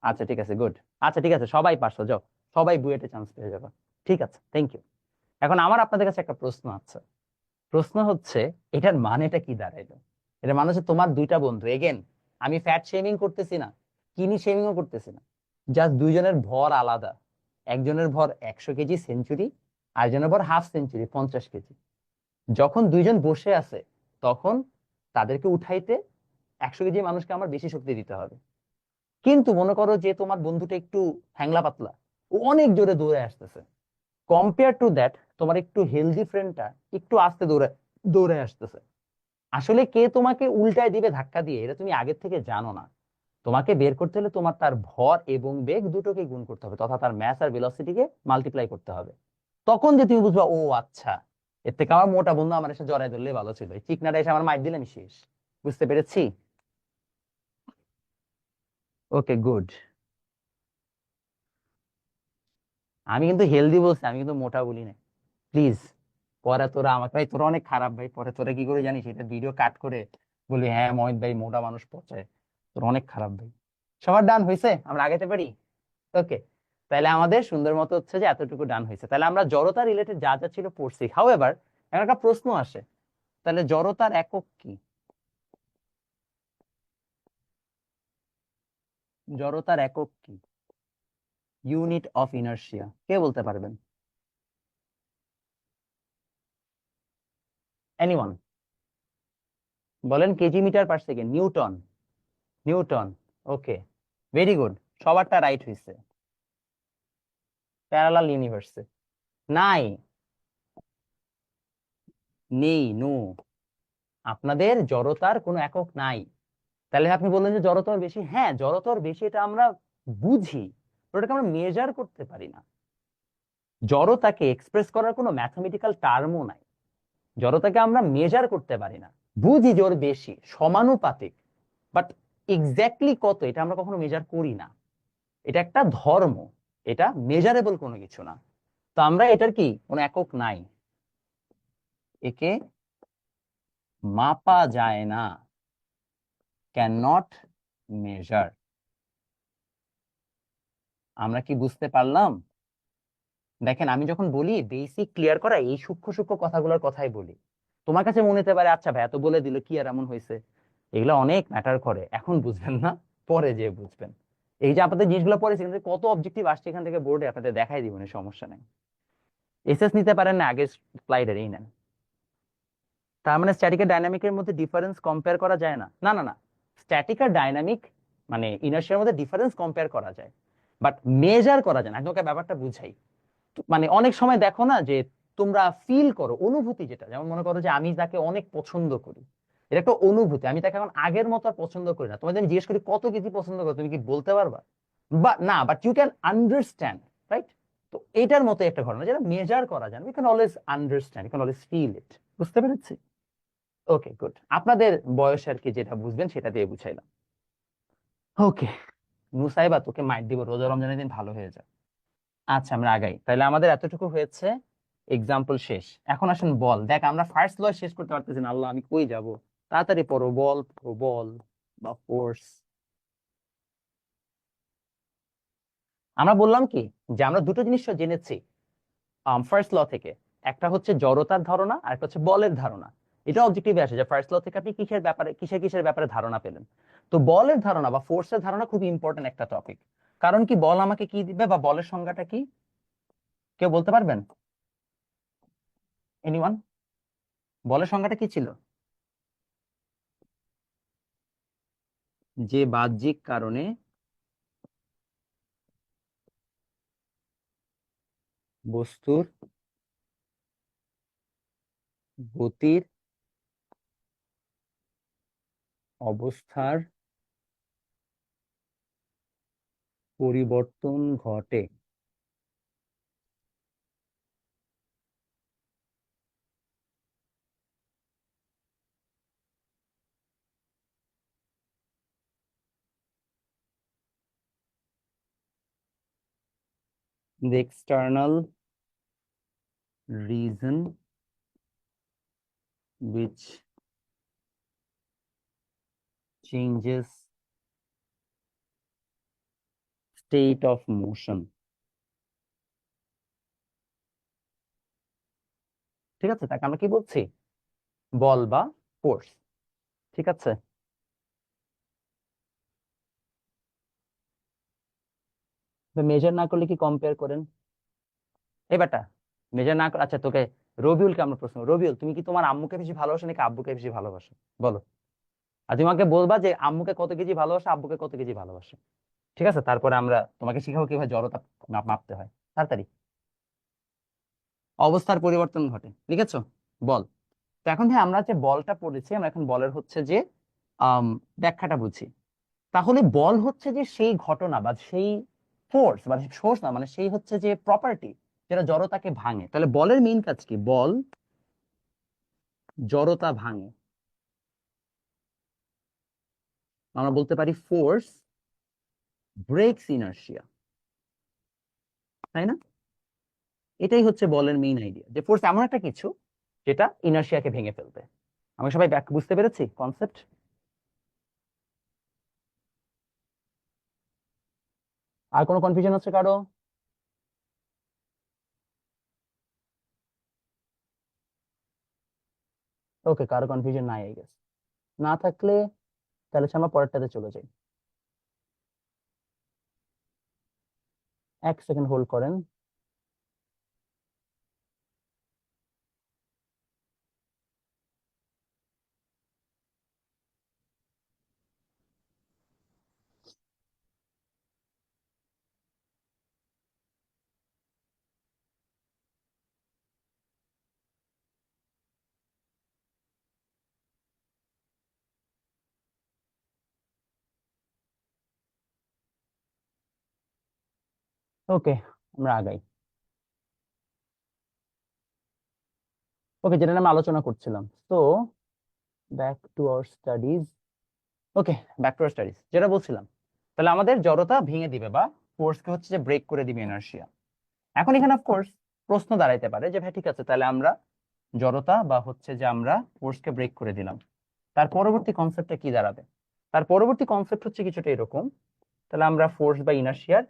আচ্ছা ঠিক আছে, গুড। আচ্ছা ঠিক আছে, সবাই পারছো, যাও সবাই বুয়েটে চান্স পেয়ে যাবে। ঠিক আছে, থ্যাংক ইউ। এখন আমার আপনাদের কাছে একটা প্রশ্ন আছে। প্রশ্ন হচ্ছে, এটার মানেটা কি দাঁড়াইলো? এটার মানে হচ্ছে তোমার দুইটা বন্ধু, এগেন আমি ফ্যাট শেমিং করতেছি না, কিনি শেমিংও করতেছি না, জাস্ট দুইজনের ভর আলাদা। একজনের ভর 100 কেজি সেঞ্চুরি, আরেকজনের ভর হাফ সেঞ্চুরি 50 কেজি। যখন দুইজন বসে আছে, তখন তাদেরকে উঠাইতে 100 কেজি মানুষকে আমার বেশি শক্তি দিতে হবে। কিন্তু মনে করো যে তোমার বন্ধুটা একটু হ্যাংলা পাতলা, ও অনেক জোরে দৌড়ে আসতেছে, কম্পেয়ার টু দ্যাট তোমার একটু হেলদি ফ্রেন্ডটা একটু আস্তে দৌড়ে দৌড়ে আসতেছে। আসলে কে তোমাকে উল্টায় দিবে ধাক্কা দিয়ে, এটা তুমি আগের থেকে জানো না। তোমাকে বের করতে হলে তোমার তার ভর এবং বেগ দুটোকে গুণ করতে হবে, তথা তার ম্যাস আর ভেলোসিটিকে মাল্টিপ্লাই করতে হবে। তখন যে তুমি বুঝবা, ও আচ্ছা, এর থেকে আমার মোটা বন্ধু আমার এসে জড়াই ধরলে ভালো ছিল, এই চিকনাটা এসে আমার মাইর দিলে আমি শেষ। বুঝতে পেরেছি? Okay, good. আমি কিন্তু হেলদি বলছি, আমি কিন্তু মোটা বলি না, প্লিজ। পরে তোরা আমাকে, ভাই তোরা অনেক খারাপ ভাই, পরে তোরা কি করে জানিস এটা ভিডিও কাট করে বলি হ্যাঁ মহিত ভাই মোটা মানুষ পচায়। তোরা অনেক খারাপ ভাই। সবার ডান হয়েছে, আমরা আগাইতে পারি? ওকে, তাহলে আমাদের সুন্দর মতো হচ্ছে যে এতটুকু ডান হয়েছে, তাহলে আমরা জড়তা রিলেটেড যা যা ছিল পড়ছি। হাউ এভার এখন একটা প্রশ্ন আসে, তাহলে জড়তার একক কি? জড়তার একক কি? ইউনিট অফ ইনার্শিয়া কে বলতে পারবেন? এনিওয়ান? বলেন। KG metre per second, newton. Newton. Okay, very good, সবারটা রাইট হয়েছে। প্যারালাল ইউনিভার্সে নাই, নেই, নো। আপনাদের জড়তার কোনো একক নাই। তাহলে আপনি বললেন যে জড়তর বেশি, হ্যাঁ জড়তর বেশি, এটা আমরা বুঝি, ওটাকে আমরা মেজার করতে পারি না। জড়তাকে এক্সপ্রেস করার কোনো ম্যাথমেটিক্যাল টার্মও নাই। জড়তাকে আমরা মেজার করতে পারি না। বুঝি জোর বেশি, সমানুপাতিক, বাট এক্স্যাক্টলি কত এটা আমরা কখনো মেজার করি না। এটা একটা ধর্ম, এটা মেজারেবল কোনো কিছু না। তো আমরা এটার কি কোনো একক নাই, একে মাপা যায় না, ক্যান নট মেজার। আমরা কি বুঝতে পারলাম? দেখেন আমি যখন বলি বেসিক ক্লিয়ার করা, এই সূক্ষ্ম সূক্ষ্ম কথাগুলোর কথাই বলি। তোমার কাছে মনে হতে পারে আচ্ছা ভাই এত বলে দিল কি আর এমন হয়েছে, এগুলো অনেক ম্যাটার করে, এখন বুঝবেন না, পরে যে বুঝবেন। এই যে আপনাদের জিনিসগুলো পড়ে সেখান থেকে কত অবজেক্টিভ আসছে এখান থেকে বোর্ডে আপনাদের দেখাই দিব, সমস্যা নাই। এসএস নিতে পারেন না, আগের স্লাইডের এই নেন। তার মানে স্ট্যাটিক আর ডাইনামিকের মধ্যে ডিফারেন্স কম্পেয়ার করা যায় না? না না না, স্ট্যাটিক আর ডাইনামিক মানে ইনার্শিয়ার মধ্যে ডিফারেন্স কম্পেয়ার করা যায়, বাট মেজার করা যায় না। আপনাকে ব্যাপারটা বুঝাই। মানে অনেক সময় দেখো না যে তোমরা ফিল করো, অনুভূতি যেটা, যেমন মনে করো যে আমি তাকে অনেক পছন্দ করি, এটা একটা অনুভূতি, আমি তাকে এখন আগের মতো আর পছন্দ করি না। তোমাদের আমি জিজ্ঞেস করি কত কেজি পছন্দ করো, তুমি কি বলতে পারবা? বা না, but you can understand, right? তো এটার মতো একটা ঘটনা যেটা মেজার করা যায়, you can always understand, you can always feel it. বুঝতে পেরেছি? Okay, good. আপনাদের বয়স আর কি যেটা বুঝবেন সেটা দিয়ে বুঝাইলাম। ওকে, নুসাইবা তোকে মাইট দিব, রোজা রমজানের দিন ভালো হয়ে যায়। আচ্ছা, আমরা আগাই তাহলে, আমাদের এতটুকু হয়েছে, এক্সাম্পল শেষ। এখন আসেন বল। দেখ আমরা ফার্স্ট ল শেষ করতে পারতেছি না, আল্লাহ আমি কই যাব। তাড়াতাড়ি পড়ো, বল পড়ো, বল বা ফোর্স। আমরা বললাম কি যে আমরা দুটো জিনিস জেনেছি ফার্স্ট ল থেকে, একটা হচ্ছে জড়তার ধারণা আর একটা হচ্ছে বলের ধারণা। এটা অবজেক্টিভে আসে যে ফার্স্ট ল থেকে আপনি কিসের ব্যাপারে, কিসের কিসের ব্যাপারে ধারণা পেলেন। তো বলের ধারণা বা ফোর্সের ধারণা খুব ইম্পর্টেন্ট একটা টপিক। কারণ কি, বল আমাকে কি দিবে বা বলের সংজ্ঞাটা কি, কেউ বলতে পারবেন? এনিওয়ান? বলের সংজ্ঞাটা কি ছিল? যে বাহ্যিক কারণে বস্তুর গতির অবস্থার পরিবর্তন ঘটে। The external reason which changes state of motion। ঠিক আছে, তাকে আমরা কি বলছি? বল বা ফোর্স। ঠিক আছে, মেজার না করলে কি কম্পেয়ার করেন? এবারটা মেজার না আচ্ছা, তোকে রবিউলকে আমরা প্রশ্ন, রবিউল তুমি কি তোমার আম্মুকে বেশি ভালোবাসো নাকি আব্বুকে বেশি ভালোবাসো? বলো। আর তোমাকে বলবা যে আম্মুকে কত কেজি ভালোবাসো, আব্বুকে কত কেজি ভালোবাসো। ঠিক আছে, তারপরে আমরা তোমাকে শিখাবো কিভাবে জড়তা মাপতে হয়। তাড়াতাড়ি। অবস্থার পরিবর্তন ঘটে, লিখেছো? বল। তো এখন ভাই আমরা যে বলটা পড়েছি, আমরা এখন বলের হচ্ছে যে আম, ব্যাখ্যাটা বুঝি। তাহলে বল হচ্ছে যে সেই ঘটনা বা সেই ফোর্স বা সোর্স না, মানে সেই হচ্ছে যে প্রপার্টি যেটা জড়তাকে ভাঙে। তাহলে বলের মেইন কাজ কি? বল জড়তা ভাঙে। আমরা বলতে পারি ফোর্স ব্রেকস ইনার্শিয়া, তাই না? এটাই হচ্ছে বলের মেইন আইডিয়া, যে ফোর্স এমন একটা কিছু যেটা ইনার্শিয়াকে ভেঙে ফেলবে। আমরা সবাই বুঝতে পেরেছি কনসেপ্ট? আর কোনো কনফিউশন হচ্ছে কারো? ওকে, কারো কনফিউশন নাই আই গেস। না থাকলে তাহলে হচ্ছে আমরা পরেরটাতে চলে যাই। এক সেকেন্ড হোল্ড করেন। ওকে, আমরা আগাই। ওকে, যেটা নিয়ে আমরা আলোচনা করছিলাম, তো back to our studies. Okay, back to our studies, যেটা বলছিলাম, তাহলে আমাদের জড়তা ভেঙে দিবে বা ফোর্সকে হচ্ছে যে ব্রেক করে দিবে ইনার্শিয়া। এখন এখানে অফকোর্স প্রশ্ন দাঁড়াইতে পারে যে ভাই ঠিক আছে, তাহলে আমরা জড়তা বা হচ্ছে যে আমরা ফোর্সকে ব্রেক করে দিলাম, তার পরবর্তী কনসেপ্টটা কি দাঁড়াবে? তার পরবর্তী কনসেপ্ট হচ্ছে কিছুটা এরকম। তাহলে আমরা ফোর্স বা ইনার্শিয়ার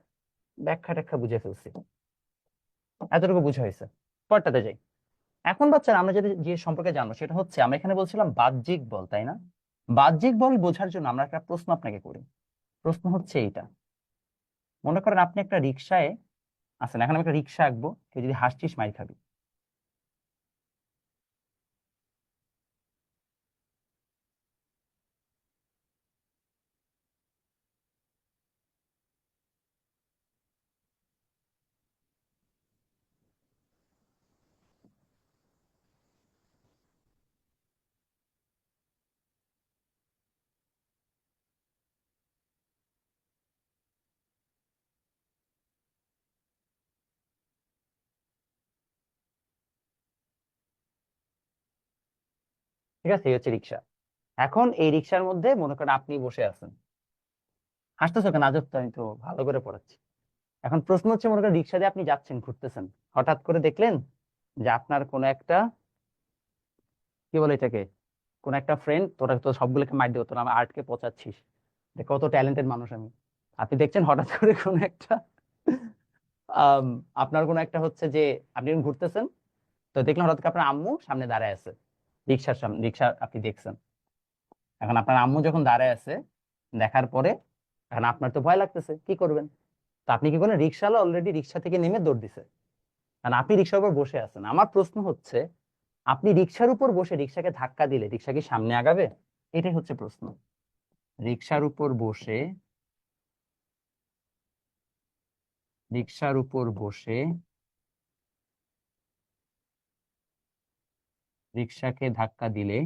ব্যাখ্যা ট্যাখ্যা বুঝে ফেলছি, এতটুকু বুঝা হয়েছে। পরটাতে যাই। এখন বাচ্চারা আমরা যেটা যে সম্পর্কে জানবো সেটা হচ্ছে, আমরা এখানে বলছিলাম বাহ্যিক বল, তাই না? বাহ্যিক বল বোঝার জন্য আমরা একটা প্রশ্ন আপনাকে করি। প্রশ্ন হচ্ছে এইটা, মনে করেন আপনি একটা রিক্সায় আছেন, এখন আমি একটা রিক্সা আঁকবো, কেউ যদি হাসছিস মাইর খাবি। ঠিক আছে, এই হচ্ছে রিক্সা। এখন এই রিক্সার মধ্যে মনে করেন আপনি বসে আছেন। হাসতেছো কেন? আজব তো, আমি তো ভালো করে পড়াচ্ছি। এখন প্রশ্ন হচ্ছে, মনে করেন রিক্সা দিয়ে আপনি যাচ্ছেন, ঘুরতেছেন, হঠাৎ করে দেখলেন যে আপনার কোন একটা, কি বলে এটাকে, কোন একটা ফ্রেন্ড, তোরা তো সবগুলোকে মাইর দিও, তোরা আমার আর্টকে পচাচ্ছিস, দেখ কত ট্যালেন্টেড মানুষ আমি। আপনি দেখছেন হঠাৎ করে কোন একটা আম, আপনার কোন একটা হচ্ছে যে, আপনি যখন ঘুরতেছেন, তো দেখলেন হঠাৎ করে আপনার আম্মু সামনে দাঁড়ায় আছে, রিক্সার সামনে, রিক্সা আপনি দেখছেন। এখন আপনার আম্মু যখন দাঁড়ায় আছে, দেখার পরে এখন আপনার তো ভয় লাগতেছে, কি করবেন? তো আপনি কি করেন, রিক্সাওয়ালা অলরেডি রিক্সা থেকে নেমে দৌড় দিছে, কারণ আপনি রিক্সার উপর বসে আছেন। আমার প্রশ্ন হচ্ছে, আপনি রিক্সার উপর বসে রিক্সাকে ধাক্কা দিলে রিক্সা কি সামনে আগাবে? এটাই হচ্ছে প্রশ্ন। রিক্সার উপর বসে, রিক্সার উপর বসে রিক্সাকে ধাক্কা দিলে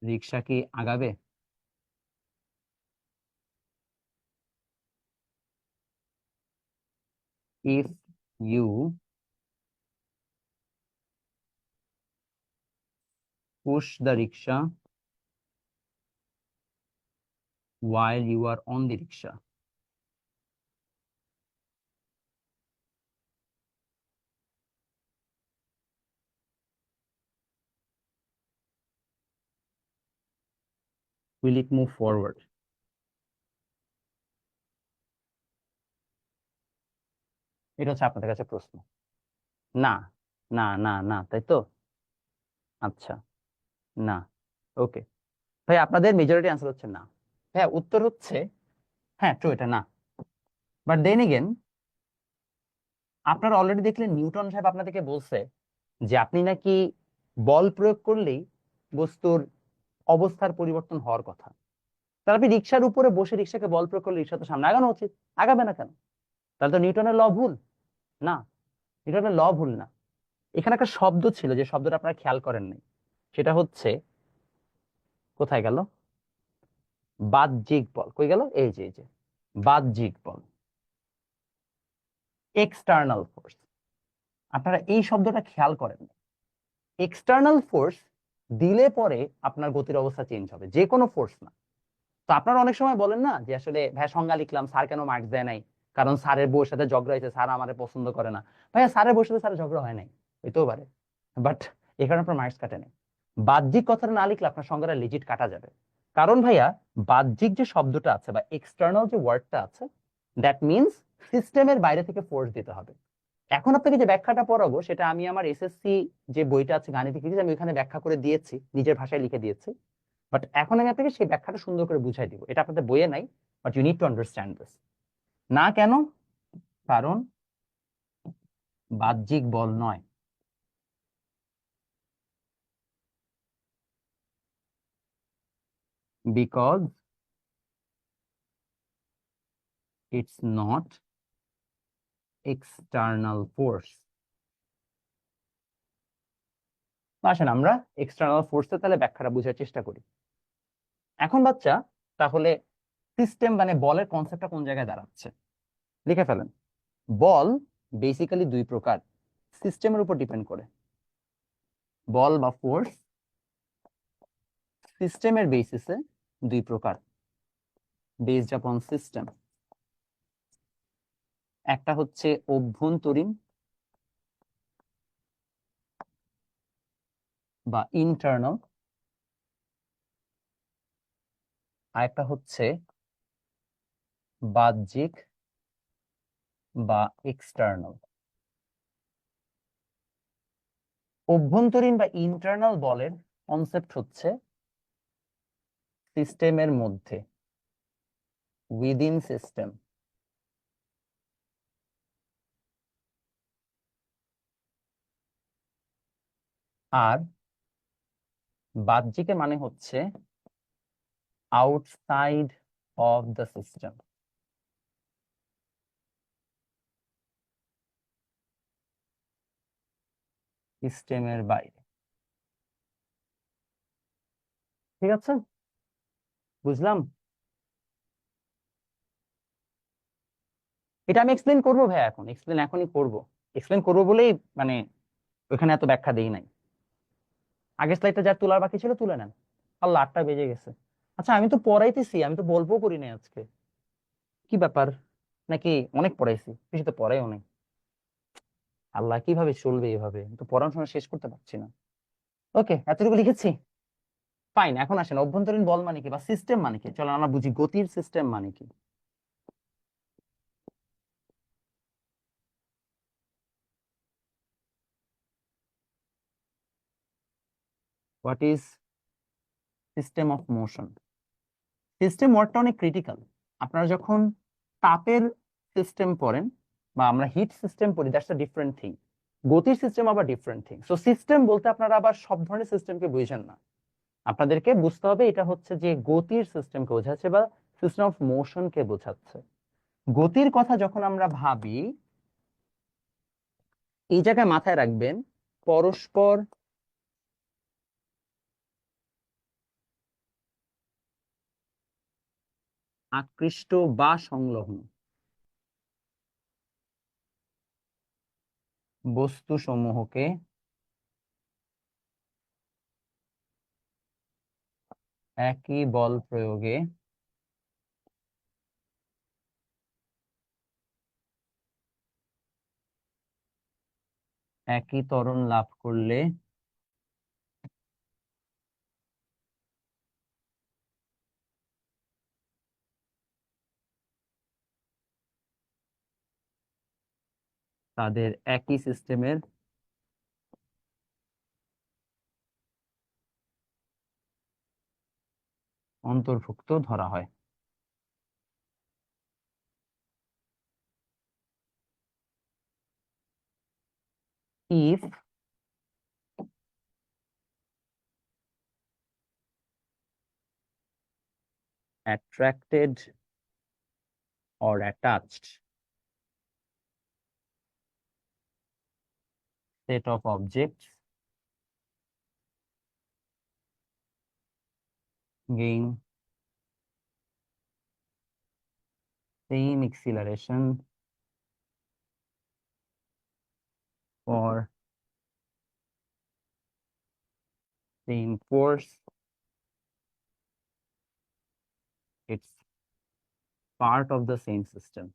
রিক্সা কি আগাবে? If you push the rickshaw while you are on the rickshaw, will it move forward? এটা হচ্ছে আপনাদের কাছে প্রশ্ন। না, না, না, না, তাই তো? আচ্ছা, না। ওকে ভাই, আপনাদের মেজরিটি আনসার হচ্ছে না। হ্যাঁ, উত্তর হচ্ছে, হ্যাঁ ট্রু, এটা না। বাট দেন এগেন, আপনারা অলরেডি দেখলেন নিউটন সাহেব আপনাদেরকে বলছে যে আপনি নাকি বল প্রয়োগ করলেই বস্তুর অবস্থার পরিবর্তন হওয়ার কথা। তাহলে আপনি রিক্সার উপরে বসে রিক্সাকে বল প্রয়োগ করলে রিক্সা তো সামনে আগানো উচিত, আগাবে না কেন? তাহলে তো নিউটনের ল ভুল। না, নিউটনের ল ভুল না। এখানে একটা শব্দ ছিল, যে শব্দটা আপনারা খেয়াল করেন নাই, সেটা হচ্ছে, কোথায় গেল, বাহ্যিক বল, কই গেল, এই যে, এই যে বাহ্যিক বল, এক্সটার্নাল ফোর্স। আপনারা এই শব্দটা খেয়াল করেন। এক্সটার্নাল ফোর্স দিলে পরে আপনার গতির অবস্থা চেঞ্জ হবে, যে কোনো ফোর্স না। তো আপনারা অনেক সময় বলেন না যে আসলে ভাইয়া সংজ্ঞা লিখলাম, স্যার কেন মার্কস দেয় নাই, কারণ স্যারের বউর সাথে ঝগড়া হয়েছে, স্যার আমারে পছন্দ করে না। ভাইয়া স্যারের বউর সাথে স্যারের ঝগড়া হয় নাই, হইতেও পারে, বাট এখানে আপনার মার্কস কাটে নাই। বাহ্যিক কথাটা না লিখলে আপনার সংজ্ঞাটা লিজিট কাটা যাবে। কারণ ভাইয়া, বাহ্যিক যে শব্দটা আছে বা এক্সটার্নাল যে ওয়ার্ডটা আছে, দ্যাট মিনস সিস্টেমের বাইরে থেকে ফোর্স দিতে হবে। এখন আপনাকে যে ব্যাখ্যাটা পড়াবো, সেটা আমি আমার এসএসসি যে বইটা আছে গাণিতিক ফিজিক্স, আমি ওখানে ব্যাখ্যা করে দিয়েছি, নিজের ভাষায় লিখে দিয়েছি। বাট এখন আমি আপনাকে সেই ব্যাখ্যাটা সুন্দর করে বুঝাই দিব। এটা আপনাদের বইয়ে নাই, but you need to understand this. না কেন? কারণ বাহ্যিক বল নয়, because it's not external force. আসেন আমরা এক্সটার্নাল ফোর্সে তাহলে ব্যাখ্যাটা বোঝার চেষ্টা করি। এখন বাচ্চা, তাহলে সিস্টেম মানে বলের কনসেপ্টটা কোন জায়গায় দাঁড়াচ্ছে, লিখে ফেলেন। বল বেসিক্যালি দুই প্রকার, সিস্টেমের উপর ডিপেন্ড করে। বল বা ফোর্স সিস্টেমের বেসিসে দুই প্রকার, বেসড আপন সিস্টেম। একটা হচ্ছে অভ্যন্তরীণ বা ইন্টারনাল, আর একটা হচ্ছে বাহ্যিক বা এক্সটার্নাল। অভ্যন্তরীণ বা ইন্টারনাল বলের কনসেপ্ট হচ্ছে সিস্টেমের মধ্যে, উইদিন সিস্টেম। আর বাহ্যিকের মানে হচ্ছে আউটসাইড অফ দ্য সিস্টেম, সিস্টেমের বাইরে। ঠিক আছে, বুঝলাম। এটা আমি এক্সপ্লেন করবো ভাই, এখন এক্সপ্লেন এখনই করব। এক্সপ্লেন করবো বলেই মানে ওখানে এত ব্যাখ্যা দেই নাই। আগের স্লাইডটা যার তোলার বাকি ছিল তুলে নেন। আল্লাহ, 8টা বেজে গেছে। আচ্ছা, আমি তো পড়াইতেছি, আমি তো গল্প করি নাই আজকে, কি ব্যাপার? নাকি অনেক পড়াইছি? বেশি তো পড়াইও নাই। আল্লাহ, কিভাবে চলবে এভাবে? আমি তো পড়াশোনা শেষ করতে পারছি না। ওকে, এতটুকু লিখেছি। ফাইন, এখন আসেন অভ্যন্তরীণ বল মানে কি বা সিস্টেম মানে কি। চলো আমরা বুঝি গতির সিস্টেম মানে কি। What is system of motion? System ওয়ার্ডটা অনেক ক্রিটিক্যাল। আপনারা যখন তাপের সিস্টেম পড়েন বা আমরা হিট সিস্টেম পড়ি, দ্যাটস আ ডিফারেন্ট থিং। গতির সিস্টেম আবার ডিফারেন্ট থিং। সো সিস্টেম বলতে আপনারা আবার সব ধরনের সিস্টেমকে বুঝেন না। আপনাদেরকে বুঝতে হবে এটা হচ্ছে যে গতির সিস্টেমকে বোঝাচ্ছে বা সিস্টেম অফ মোশনকে বোঝাচ্ছে। গতির কথা যখন আমরা ভাবি, এই জায়গায় মাথায় রাখবেন পরস্পর আকৃষ্ট বা সংলগ্ন বস্তু সমূহকে একই বল প্রয়োগে একই ত্বরণ লাভ করলে তাদের একই সিস্টেমের অন্তর্ভুক্ত ধরা হয়। if attracted or attached set of objects gain same acceleration for same force, it's part of the same system.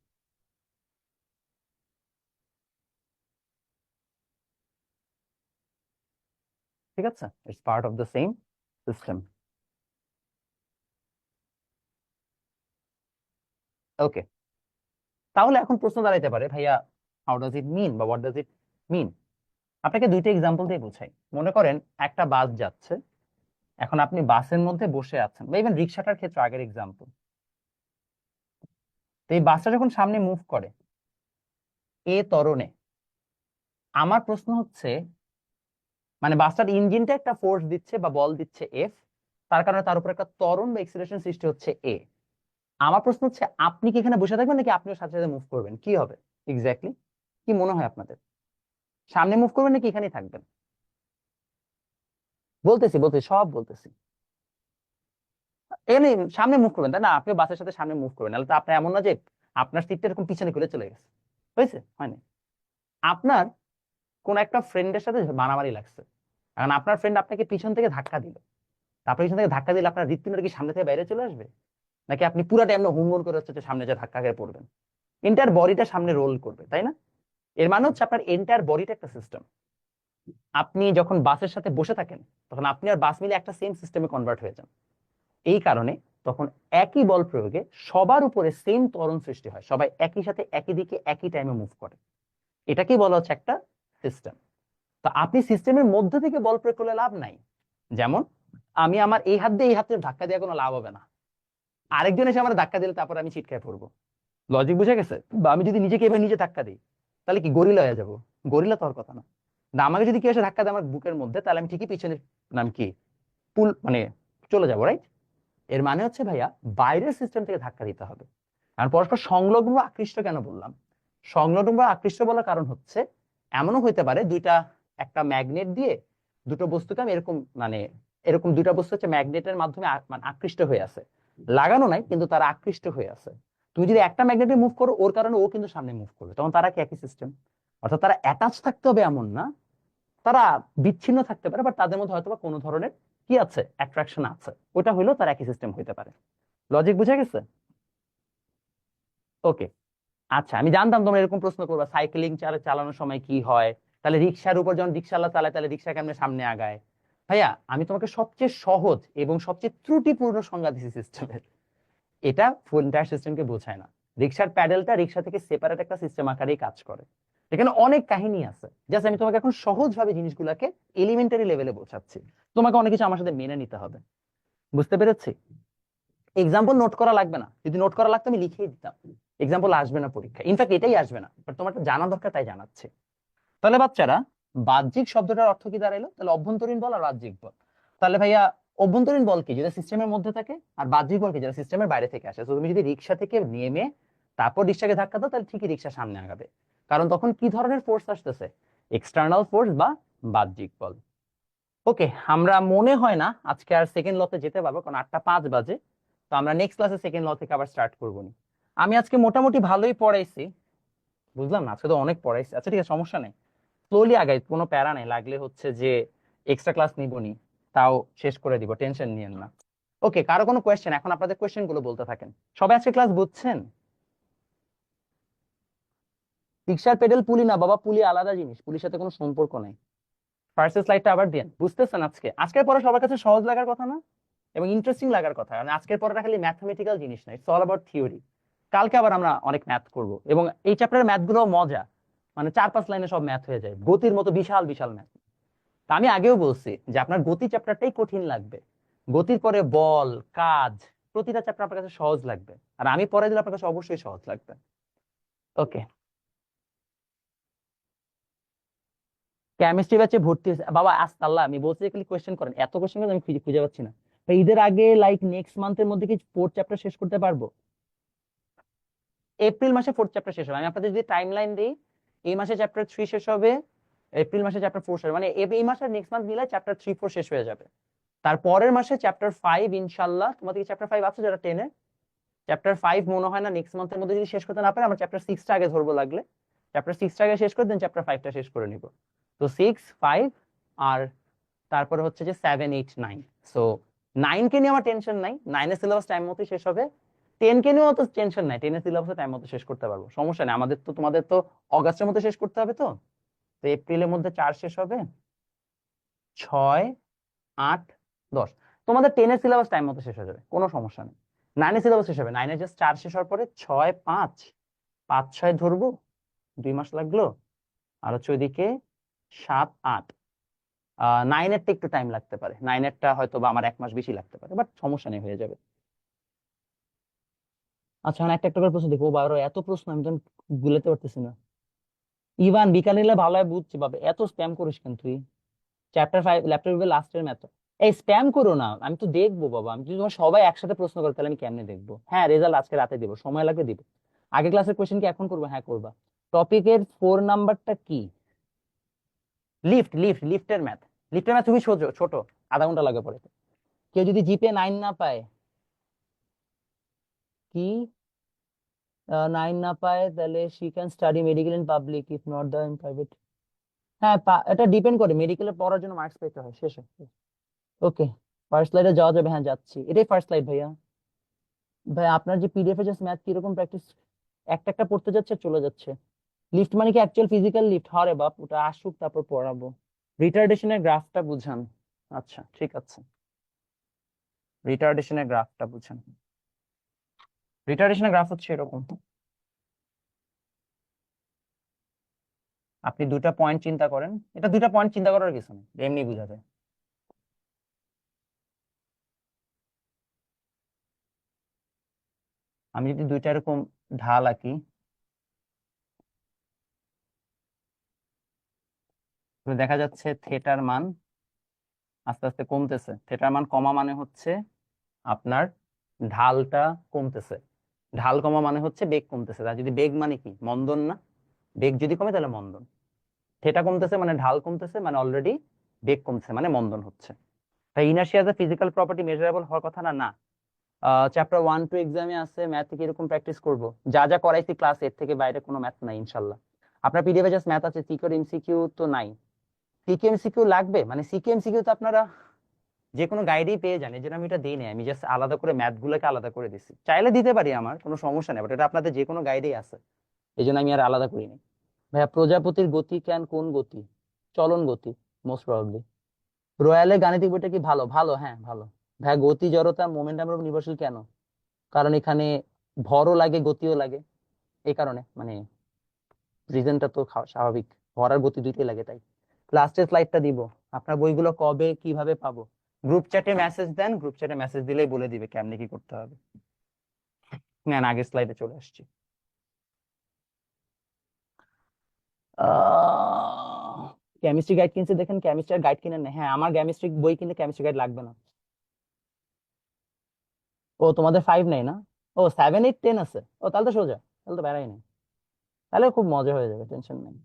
ঠিক আছে, it's part of the same system. ওকে, তাহলে এখন প্রশ্ন দাঁড়াইতে পারে, ভাইয়া হাউ ডাজ ইট মিন বা হোয়াট ডাজ ইট মিন। আপনাকে দুইটা এক্সাম্পল দিয়ে বোঝাই। মনে করেন একটা বাস যাচ্ছে, এখন আপনি বাসের মধ্যে বসে আছেন, বা ইভেন রিক্সাটার ক্ষেত্রে আগের এক্সাম্পল। তো এই বাসটা যখন সামনে মুভ করে এ ত্বরণে, আমার প্রশ্ন হচ্ছে, মানে বাসটার ইঞ্জিনটা একটা ফোর্স দিচ্ছে বা বল দিচ্ছে এফ, তার কারণে তার উপর একটা ত্বরণ বা এক্সিলারেশন সৃষ্টি হচ্ছে এ। আমার প্রশ্ন হচ্ছে, আপনি কি এখানে বসে থাকবেন নাকি আপনিও সাথে সাথে মুভ করবেন? কি হবে এক্স্যাক্টলি? কি মনে হয় আপনাদের? সামনে মুভ করবেন নাকি এখানেই থাকবেন? বলতেছি বলতেছি সব বলতেছি। এখানে সামনে মুভ করবেন, তাই না? আপনি বাসের সাথে সামনে মুভ করবেন, নাহলে তো আপনার এমন না যে আপনার সিটটা এরকম পিছনে ঘুরে চলে গেছে। হয়েছে? হয়নি। আপনার কোন একটা ফ্রেন্ডের সাথে মারামারি লাগছে, এখন আপনার ফ্রেন্ড আপনাকে পিছন থেকে ধাক্কা দিল। তারপর পিছন থেকে ধাক্কা দিলে আপনার হৃৎপিণ্ড কি সামনে থেকে বাইরে চলে আসবে, নাকি আপনি পুরাটা এমন হুমড় করে হচ্ছে যে সামনে যে ধাক্কা খেয়ে পড়বেন? এন্টার বডিটা সামনে রোল করবে, তাই না? এর মানে হচ্ছে আপনার এন্টার বডিটা একটা সিস্টেম। আপনি যখন বাসের সাথে বসে থাকেন, তখন আপনি আর বাস মিলে একটা সেম সিস্টেমে কনভার্ট হয়ে যান। এই কারণে তখন একই বল প্রয়োগে সবার উপরে সেম ত্বরণ সৃষ্টি হয়, সবাই একই সাথে একই দিকে একই টাইমে মুভ করে। এটাকেই বলা হচ্ছে একটা সিস্টেম। তো আপনি সিস্টেমের মধ্যে থেকে বল প্রয়োগ করলে লাভ নাই। যেমন আমি আমার এই হাত দিয়ে এই হাতে ধাক্কা দেওয়া কোনো লাভ হবে না। আরেকজন এসে আমার ধাক্কা দিলে তারপর আমি ছিটকায় পড়বো। লজিক বুঝে গেছে? বা আমি যদি নিজেকে এবার নিজে ধাক্কা দিই, তাহলে কি গরিলা হয়ে যাবো? গরিলা তো হওয়ার কথা না। না, আমাকে যদি কেউ এসে ধাক্কা দেয় আমার বুকের মধ্যে, তাহলে আমি ঠিকই পিছনের নাম কি পুল মানে চলে যাবো, রাইট? এর মানে হচ্ছে ভাইয়া বাইরের সিস্টেম থেকে ধাক্কা দিতে হবে। আর পরস্পর সংলগ্ন বা আকৃষ্ট কেন বললাম? সংলগ্ন বা আকৃষ্ট বলার কারণ হচ্ছে, এমনও হইতে পারে দুইটা, একটা ম্যাগনেট দিয়ে দুটো বস্তুকে আমি এরকম মানে এরকম দুইটা বস্তু হচ্ছে ম্যাগনেটের মাধ্যমে মানে আকৃষ্ট হয়ে আছে, লাগানো নাই কিন্তু তারা আকৃষ্ট হয়ে আছে। তুমি যদি একটা ম্যাগনেটে মুভ করো, ওর কারণে ও কিন্তু সামনে মুভ করবে, তখন তারা কি একই সিস্টেম। অর্থাৎ তারা অ্যাটাচ থাকতে হবে এমন না, তারা বিচ্ছিন্ন থাকতে পারে, বাট তাদের মধ্যে হয়তো বা কোনো ধরনের কি আছে, অ্যাট্রাকশন আছে, ওটা হইলেও তার একই সিস্টেম হইতে পারে। লজিক বুঝা গেছে? ওকে। আচ্ছা, আমি জানতাম তোমরা এরকম প্রশ্ন করবা, সাইকেলিং চালানোর সময় কি হয়, তাহলে রিক্সার উপর যখন রিক্সাওয়ালা চালায় তাহলে রিক্সা কেমনে সামনে আগায়। ভাইয়া, আমি তোমাকে সবচেয়ে সহজ এবং সবচেয়ে ত্রুটিপূর্ণ সংজ্ঞা দিছি সিস্টেমের। এটা ফুল এন্টায়ার সিস্টেমকে বোঝায় না। রিক্সার প্যাডেলটা রিক্সা থেকে সেপারেট একটা সিস্টেম আকারেই কাজ করে। এখানে অনেক কাহিনী আছে, জাস্ট আমি তোমাকে এখন সহজ ভাবে জিনিসগুলোকে এলিমেন্টারি লেভেলে বোঝাচ্ছি। তোমাকে অনেক কিছু আমার সাথে মেনে নিতে হবে। বুঝতে পেরেছি? এক্সাম্পল নোট করা লাগবে না, যদি নোট করা লাগতো আমি লিখেই দিতাম। এক্সাম্পল আসবে না পরীক্ষা, ইনফ্যাক্ট এটাই আসবে না, বাট তোমার জানা দরকার তাই জানাচ্ছে। তাহলে বাচ্চারা, বাহ্যিক শব্দটার অর্থ কি দাঁড়াইলো? তাহলে অভ্যন্তরীণ বল আর বাহ্যিক বল। তাহলে ভাইয়া, অভ্যন্তরীণ বল কি? যেটা সিস্টেমের মধ্যে থাকে। আর বাহ্যিক বল কি? যেটা সিস্টেমের বাইরে থেকে আসে। তো তুমি যদি রিক্সা থেকে নেমে তারপর রিক্সাকে ধাক্কা দাও, তাহলে ঠিকই রিক্সা সামনে আগাবে। কারণ তখন কি ধরনের ফোর্স আসতেছে? এক্সটার্নাল ফোর্স বা বাহ্যিক বল। ওকে, আমরা মনে হয় না আজকে আর সেকেন্ড লতে যেতে পারবো, কারণ 8:05 বাজে। তো আমরা নেক্সট ক্লাসে সেকেন্ড ল থেকে আবার স্টার্ট করবো নি। আমি আজকে মোটামুটি ভালোই পড়াইছি, বুঝলাম না, আজকে তো অনেক পড়াইছি। আচ্ছা ঠিক আছে, সমস্যা নেই, স্লোলি আগাই, কোনো প্যারা নেই। লাগলে হচ্ছে যে এক্সট্রা ক্লাস নিবনি, তাও শেষ করে দিব, টেনশন নিয়েন না। ওকে, কারো কোনো কোয়েশ্চেন? এখন আপনাদের কোয়েশ্চেন গুলো বলতে থাকেন। সবাই আজকে ক্লাস বুঝছেন? রিক্সার পেডেল পুলি না বাবা, পুলি আলাদা জিনিস, পুলির সাথে কোনো সম্পর্ক নেই। ফার্স্ট স্লাইডটা আবার দেন। বুঝতেছেন? আজকের পড়া সবার কাছে সহজ লাগার কথা না, এবং ইন্টারেস্টিং লাগার কথা। কারণ আজকের পড়াটা খালি ম্যাথমেটিক্যাল জিনিস না, ইটস অল অ্যাবাউট থিওরি। কালকে আবার আমরা অনেক ম্যাথ করব, এবং এই চ্যাপ্টারের ম্যাথ গুলো মজা, মানে 4-5 লাইনে সব ম্যাথ হয়ে যায়, গতির মতো বিশাল বিশাল ম্যাথ। তা আমি আগেও বলছি যে আপনার গতি চ্যাপ্টারটাই কঠিন লাগবে, গতির পরে বল, কাজ, প্রতিটা চ্যাপ্টার আপনার কাছে সহজ লাগবে, আর আমি পড়াই দিলে আপনার কাছে অবশ্যই সহজ লাগবে। ওকে। কেমিস্ট্রি ব্যাচে ভর্তি হয়েছে বাবা, আস্তাল্লাহ, আমি বলছি খালি কোয়েশ্চেন করেন, এত কোয়েশ্চেন আমি খুঁজে খুঁজে পাচ্ছি না। তো ঈদের আগে লাইক নেক্সট মান্থের মধ্যে কি 4th চ্যাপ্টার শেষ করতে পারবো? এপ্রিল মাসে 4th চ্যাপ্টার শেষ হবে। আমি আপনাদের যদি টাইম লাইন দিই, এই মাসে চ্যাপ্টার 3 শেষ হবে, এপ্রিল মাসে চ্যাপ্টার 4 শেষ হবে, মানে এই মাসে নেক্সট মান্থ মিলে চ্যাপ্টার 3-4 শেষ হয়ে যাবে। তারপরের মাসে চ্যাপ্টার 5 ইনশাআল্লাহ। তোমাদের কি চ্যাপ্টার 5 আছে যারা 10 এর? চ্যাপ্টার 5 মনে হয় না নেক্সট মান্থের মধ্যে যদি শেষ করতে না পারে, আমরা চ্যাপ্টার 6টা আগে ধরবো লাগলে। চ্যাপ্টার 6টা আগে শেষ করে দেন চ্যাপ্টার 5টা শেষ করে নিব। তো 6, 5, আর তারপরে হচ্ছে যে 7, 8, 9। সো 9 কে নিয়ে আমার টেনশন নাই, 9 এর সিলেবাস টাইম মতো শেষ হবে। 10 কে নিয়েও তো টেনশন নাই, 10 এর সিলেবাস টাইম মতো শেষ করতে পারবো, সমস্যা নেই। আমাদের তো, তোমাদের তো অগাস্টের মধ্যে শেষ করতে হবে। তো তো এপ্রিলের মধ্যে 4 শেষ হবে, 6, 8, 10। তোমাদের 10 এর সিলেবাস টাইম মতো শেষ হয়ে যাবে, কোনো সমস্যা নেই। 9 এর সিলেবাস শেষ হবে, 9 এর জাস্ট 4 শেষ হওয়ার পরে 6, 5, 5, 6 ধরবো, 2 মাস লাগলো। আর হচ্ছে ওইদিকে 7, 8। 9 এরটা একটু টাইম লাগতে পারে, 9 এরটা হয়তো বা আমার 1 মাস বেশি লাগতে পারে, বাট সমস্যা নেই, হয়ে যাবে। আচ্ছা, এখন একটা একটা করে প্রশ্ন দেখবো, বারো এত প্রশ্ন আমি তো গুলাতে পারতেছি না। ইভান, বিকালে ভালো হয়, বুঝছি বাবা, এত স্প্যাম করিস কেন তুই? চ্যাপ্টার 5 ল্যাপটপে লাস্টের ম্যাথ। এই স্প্যাম করো না, আমি তো দেখবো বাবা। আমি যদি তোমার সবাই একসাথে প্রশ্ন করো তাহলে আমি কেমনে দেখবো? হ্যাঁ, রেজাল্ট আজকে রাতে দেবো, সময় লাগবে, দিব। আগে ক্লাসের কোশ্চেন কি এখন করবো? হ্যাঁ করবা। টপিকের 4 নাম্বারটা কি? লিফটের ম্যাথ। লিফটের ম্যাথ খুবই ছোট ছোট, আধা ঘন্টা লাগে পড়ে। কেউ যদি জিপিএ 9 না পায়, কি 9 না পায়, তাহলে she can study medical in public if not the in private. হ্যাঁ, এটা ডিপেন্ড করে, মেডিকেলে পড়ার জন্য মার্কস পেতে হয়, শেষ হয়। ওকে, ফার্স্ট স্লাইডে যাওয়া যাবে? হ্যাঁ যাচ্ছি, এটাই ফার্স্ট স্লাইড ভাইয়া। ভাই আপনার যে পিডিএফ এ জাস্ট ম্যাথ কিরকম প্র্যাকটিস, একটা একটা পড়তে যাচ্ছে চলে যাচ্ছে। লিফট মানে কি অ্যাকচুয়াল ফিজিক্যাল লিফট? হরে বাপ, ওটা আসুক তারপর পড়াবো। রিটার্ডেশনের গ্রাফটা বুঝান। আচ্ছা ঠিক আছে, রিটার্ডেশনের গ্রাফটা বুঝান। রিটার্ডেশনের গ্রাফ হচ্ছে এরকম। আপনি দুটা পয়েন্ট চিন্তা করেন, এটা দুটা পয়েন্ট চিন্তা করার কিছু নেই, এমনি বোঝা যায়। আমি যদি দুইটা এরকম ঢাল আঁকি, তাহলে দেখা যাচ্ছে থেটার মান আস্তে আস্তে কমতেছে। থেটার মান কমা মানে হচ্ছে আপনার ঢালটা কমতেছে। ঢাল কমা মানে হচ্ছে বেগ কমতেছে। আর যদি বেগ মানে কি? মন্দন না? বেগ যদি কমে তাহলে মন্দন। থেটা কমতেছে মানে ঢাল কমতেছে, মানে অলরেডি বেগ কমছে, মানে মন্দন হচ্ছে। তাই inertia as a physical property measurable হওয়ার কথা না? না। চ্যাপ্টার 1-2 এক্সামে আছে, ম্যাথ থেকে এরকম প্র্যাকটিস করব। যা যা করাইছি ক্লাস এর থেকে বাইরে কোনো ম্যাথ নাই ইনশাল্লাহ। আপনার পিডিএফ এ জাস্ট ম্যাথ আছে, সিকিউর এমসিকিউ তো নাই। সিকিউ লাগবে, মানে সিকিউ তো আপনারা যে কোনো গাইডেই পেয়ে যান, এই জন্য আমি এটা দিই নাই, আমি জাস্ট আলাদা করে ম্যাথ গুলোকে আলাদা করে দিছি। চাইলে দিতে পারি, আমার কোনো সমস্যা নেই, বাট এটা আপনাদের যে কোনো গাইডেই আছে, এই জন্য আমি আর আলাদা করিনি। ভাইয়া প্রজাপতির গতি কোন গতি? চলন গতি, মোস্ট প্রবাবলি। রয়্যালের গাণিতিক বইটা কি ভালো? ভালো, হ্যাঁ ভালো। ভাইয়া গতি জড়তা মোমেন্টামের উপর নির্ভরশীল কেন? কারণ এখানে ভরও লাগে গতিও লাগে, এই কারণে, মানে রিজনটা তো স্বাভাবিক, ভর আর গতি দুইটাই লাগে তাই। লাস্টের স্লাইডটা দিব। আপনার বইগুলো কবে কিভাবে পাবো? গ্রুপ চ্যাটে মেসেজ দেন, গ্রুপ চ্যাটে মেসেজ দিলেই বলে দিবে কেমনে কি করতে হবে। না না, আগের স্লাইডে চলে আসছি। কেমিস্ট্রি গাইড কিনছে দেখেন, কেমিস্ট্রি গাইড কিনেন না। হ্যাঁ, আমার কেমিস্ট্রি বই কিনলে কেমিস্ট্রি গাইড লাগবে না। ও তোমাদের 5 নেই না? ও 7 8 10 আছে। ও তাহলে তো সোজা, তাহলে তো বেড়াই নেই, তাহলে খুব মজা হয়ে যাবে, টেনশন নেই।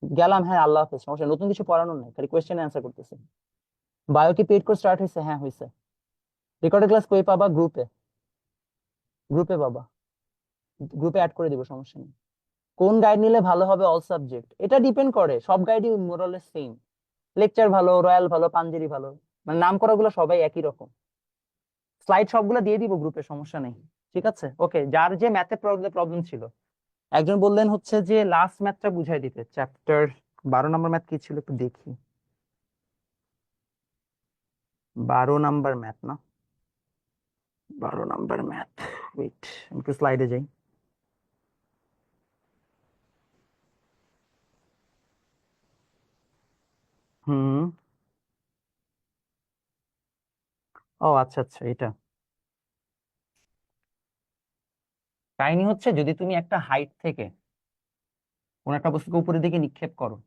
গেলাম, হ্যাঁ আল্লাহ হাফেজ, সমস্যা নেই, নতুন কিছু পড়ানোর নেই, খালি কোয়েশ্চেন অ্যান্সার করতেছি। বায়ো কি পেড কোর্স স্টার্ট হয়েছে? হ্যাঁ হয়েছে। রেকর্ডেড ক্লাস কই পাবা? গ্রুপে, গ্রুপে পাবা, গ্রুপে অ্যাড করে দিব, সমস্যা নেই। কোন গাইড নিলে ভালো হবে অল সাবজেক্ট? এটা ডিপেন্ড করে, সব গাইডই মোরালেস সেম। লেকচার ভালো, রয়্যাল ভালো, পাঞ্জেরি ভালো, মানে নাম করা গুলো সবাই একই রকম। স্লাইড সবগুলো দিয়ে দিব গ্রুপে, সমস্যা নেই। ঠিক আছে, ওকে। যার যে ম্যাথে প্রবলেম ছিল, একজন বললেন হচ্ছে যে লাস্ট ম্যাথটা বুঝাই দিতে, চ্যাপ্টার 12 নম্বর ম্যাথ কি ছিল একটু দেখি। 12 নম্বর ম্যাথ না, 12 নম্বর ম্যাথ, ওয়েট একটু স্লাইডে যাই। হুম, ও আচ্ছা আচ্ছা, এটা কাহিনী হচ্ছে, যদি তুমি একটা হাইট থেকে কোন একটা বস্তুকে উপরের দিকে নিক্ষেপ করো,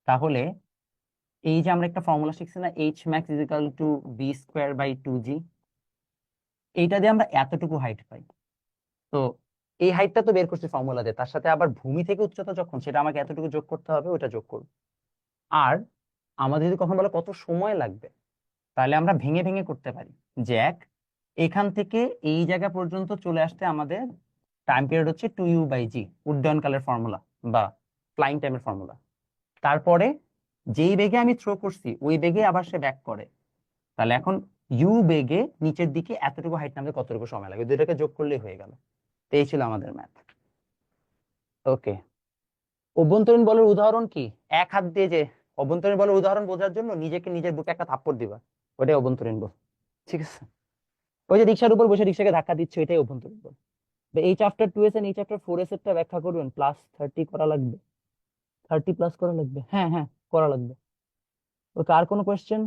তাহলে এই যে আমরা একটা ফর্মুলা শিখছি না, H max is equal to V square by 2g, এইটা দিয়ে আমরা এতটুকু হাইট পাই। তো এই হাইটটা তো বের করছি ফর্মুলা দিয়ে, তার সাথে আবার ভূমি থেকে উচ্চতা যখন, সেটা আমাকে এতটুকু যোগ করতে হবে, ওটা যোগ করব। আর আমাদের যদি কখন বলে কত সময় লাগবে, তাহলে আমরা ভেঙে ভেঙে করতে পারি। যে এখান থেকে এই জায়গা পর্যন্ত চলে আসতে আমাদের টাইম পিরিয়ড হচ্ছে 2u/g, উড্ডয়নকালের ফর্মুলা বা ফ্লাইং টাইমের ফর্মুলা। তারপরে যেই বেগে আমি থ্রো করছি ওই বেগে আবার সে ব্যাক করে, তাহলে এখন ইউ বেগে নিচের দিকে এতটুকু হাইট নামতে কতটুকু সময় লাগে, দুইটাকে যোগ করলেই হয়ে গেল। তো এই ছিল আমাদের ম্যাথ। ওকে, অভ্যন্তরীণ বলের উদাহরণ কি? এক হাত দিয়ে যে অভ্যন্তরীণ বলের উদাহরণ বোঝার জন্য নিজেকে নিজের বুকে একটা থাপ্পড় দিবা, ওটাই অভ্যন্তরীণ বল। ঠিক আছে, ওই যে রিক্সার উপর বসে রিক্সাকে ধাক্কা দিচ্ছে, এটাই অভ্যন্তরীণ বল। এই চ্যাপ্টার 2 এস এন্ড এই চ্যাপ্টার 4 এস এরটা ব্যাখ্যা করবেন, প্লাস 30 করা লাগবে, 30 প্লাস করা লাগবে, হ্যাঁ হ্যাঁ করা লাগবে। ওকে, আর কোনো কোয়েশ্চেন?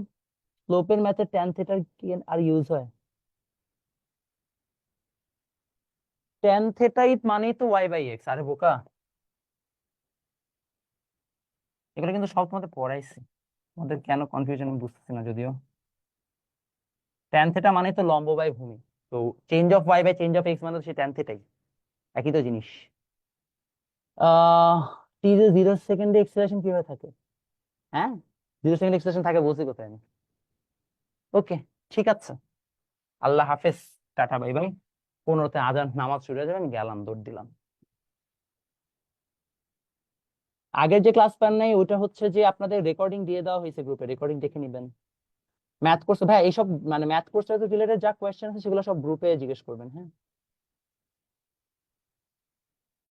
স্লোপের ম্যাথে ট্যান থিটার কি আর ইউজ হয়? ট্যান থিটা মানেই তো y/x, আরে বোকা, এগুলো কিন্তু সব তোমাদের পড়াইছি, তোমাদের কেন কনফিউশন বুঝতেছি না যদিও। ট্যান থিটা মানে তো লম্ব বাই ভূমি, তো change of y by change of x মানে তো সেই ট্যান থিটাই, একই তো জিনিস। আহ টি যে 0 সেকেন্ডে এক্সেলারেশন কিভাবে থাকে? হ্যাঁ, 0 সেকেন্ড এক্সেলারেশন থাকে বলছি কোথায় আমি। ওকে, ঠিক আছে, আল্লাহ হাফেজ, টাটা বাই বাই। 15তে আজান নামাজ শুরু হয়ে যাবে, আমি গেলাম, দৌড় দিলাম। আগের যে ক্লাস পান নাই ওটা হচ্ছে যে আপনাদের রেকর্ডিং দিয়ে দেওয়া হয়েছে গ্রুপে, রেকর্ডিং দেখে নিবেন। ম্যাথ কোর্স ভাই এইসব, মানে ম্যাথ কোর্স রিলেটেড যা কোয়েশ্চেন আছে সেগুলো সব গ্রুপে জিজ্ঞেস করবেন, হ্যাঁ।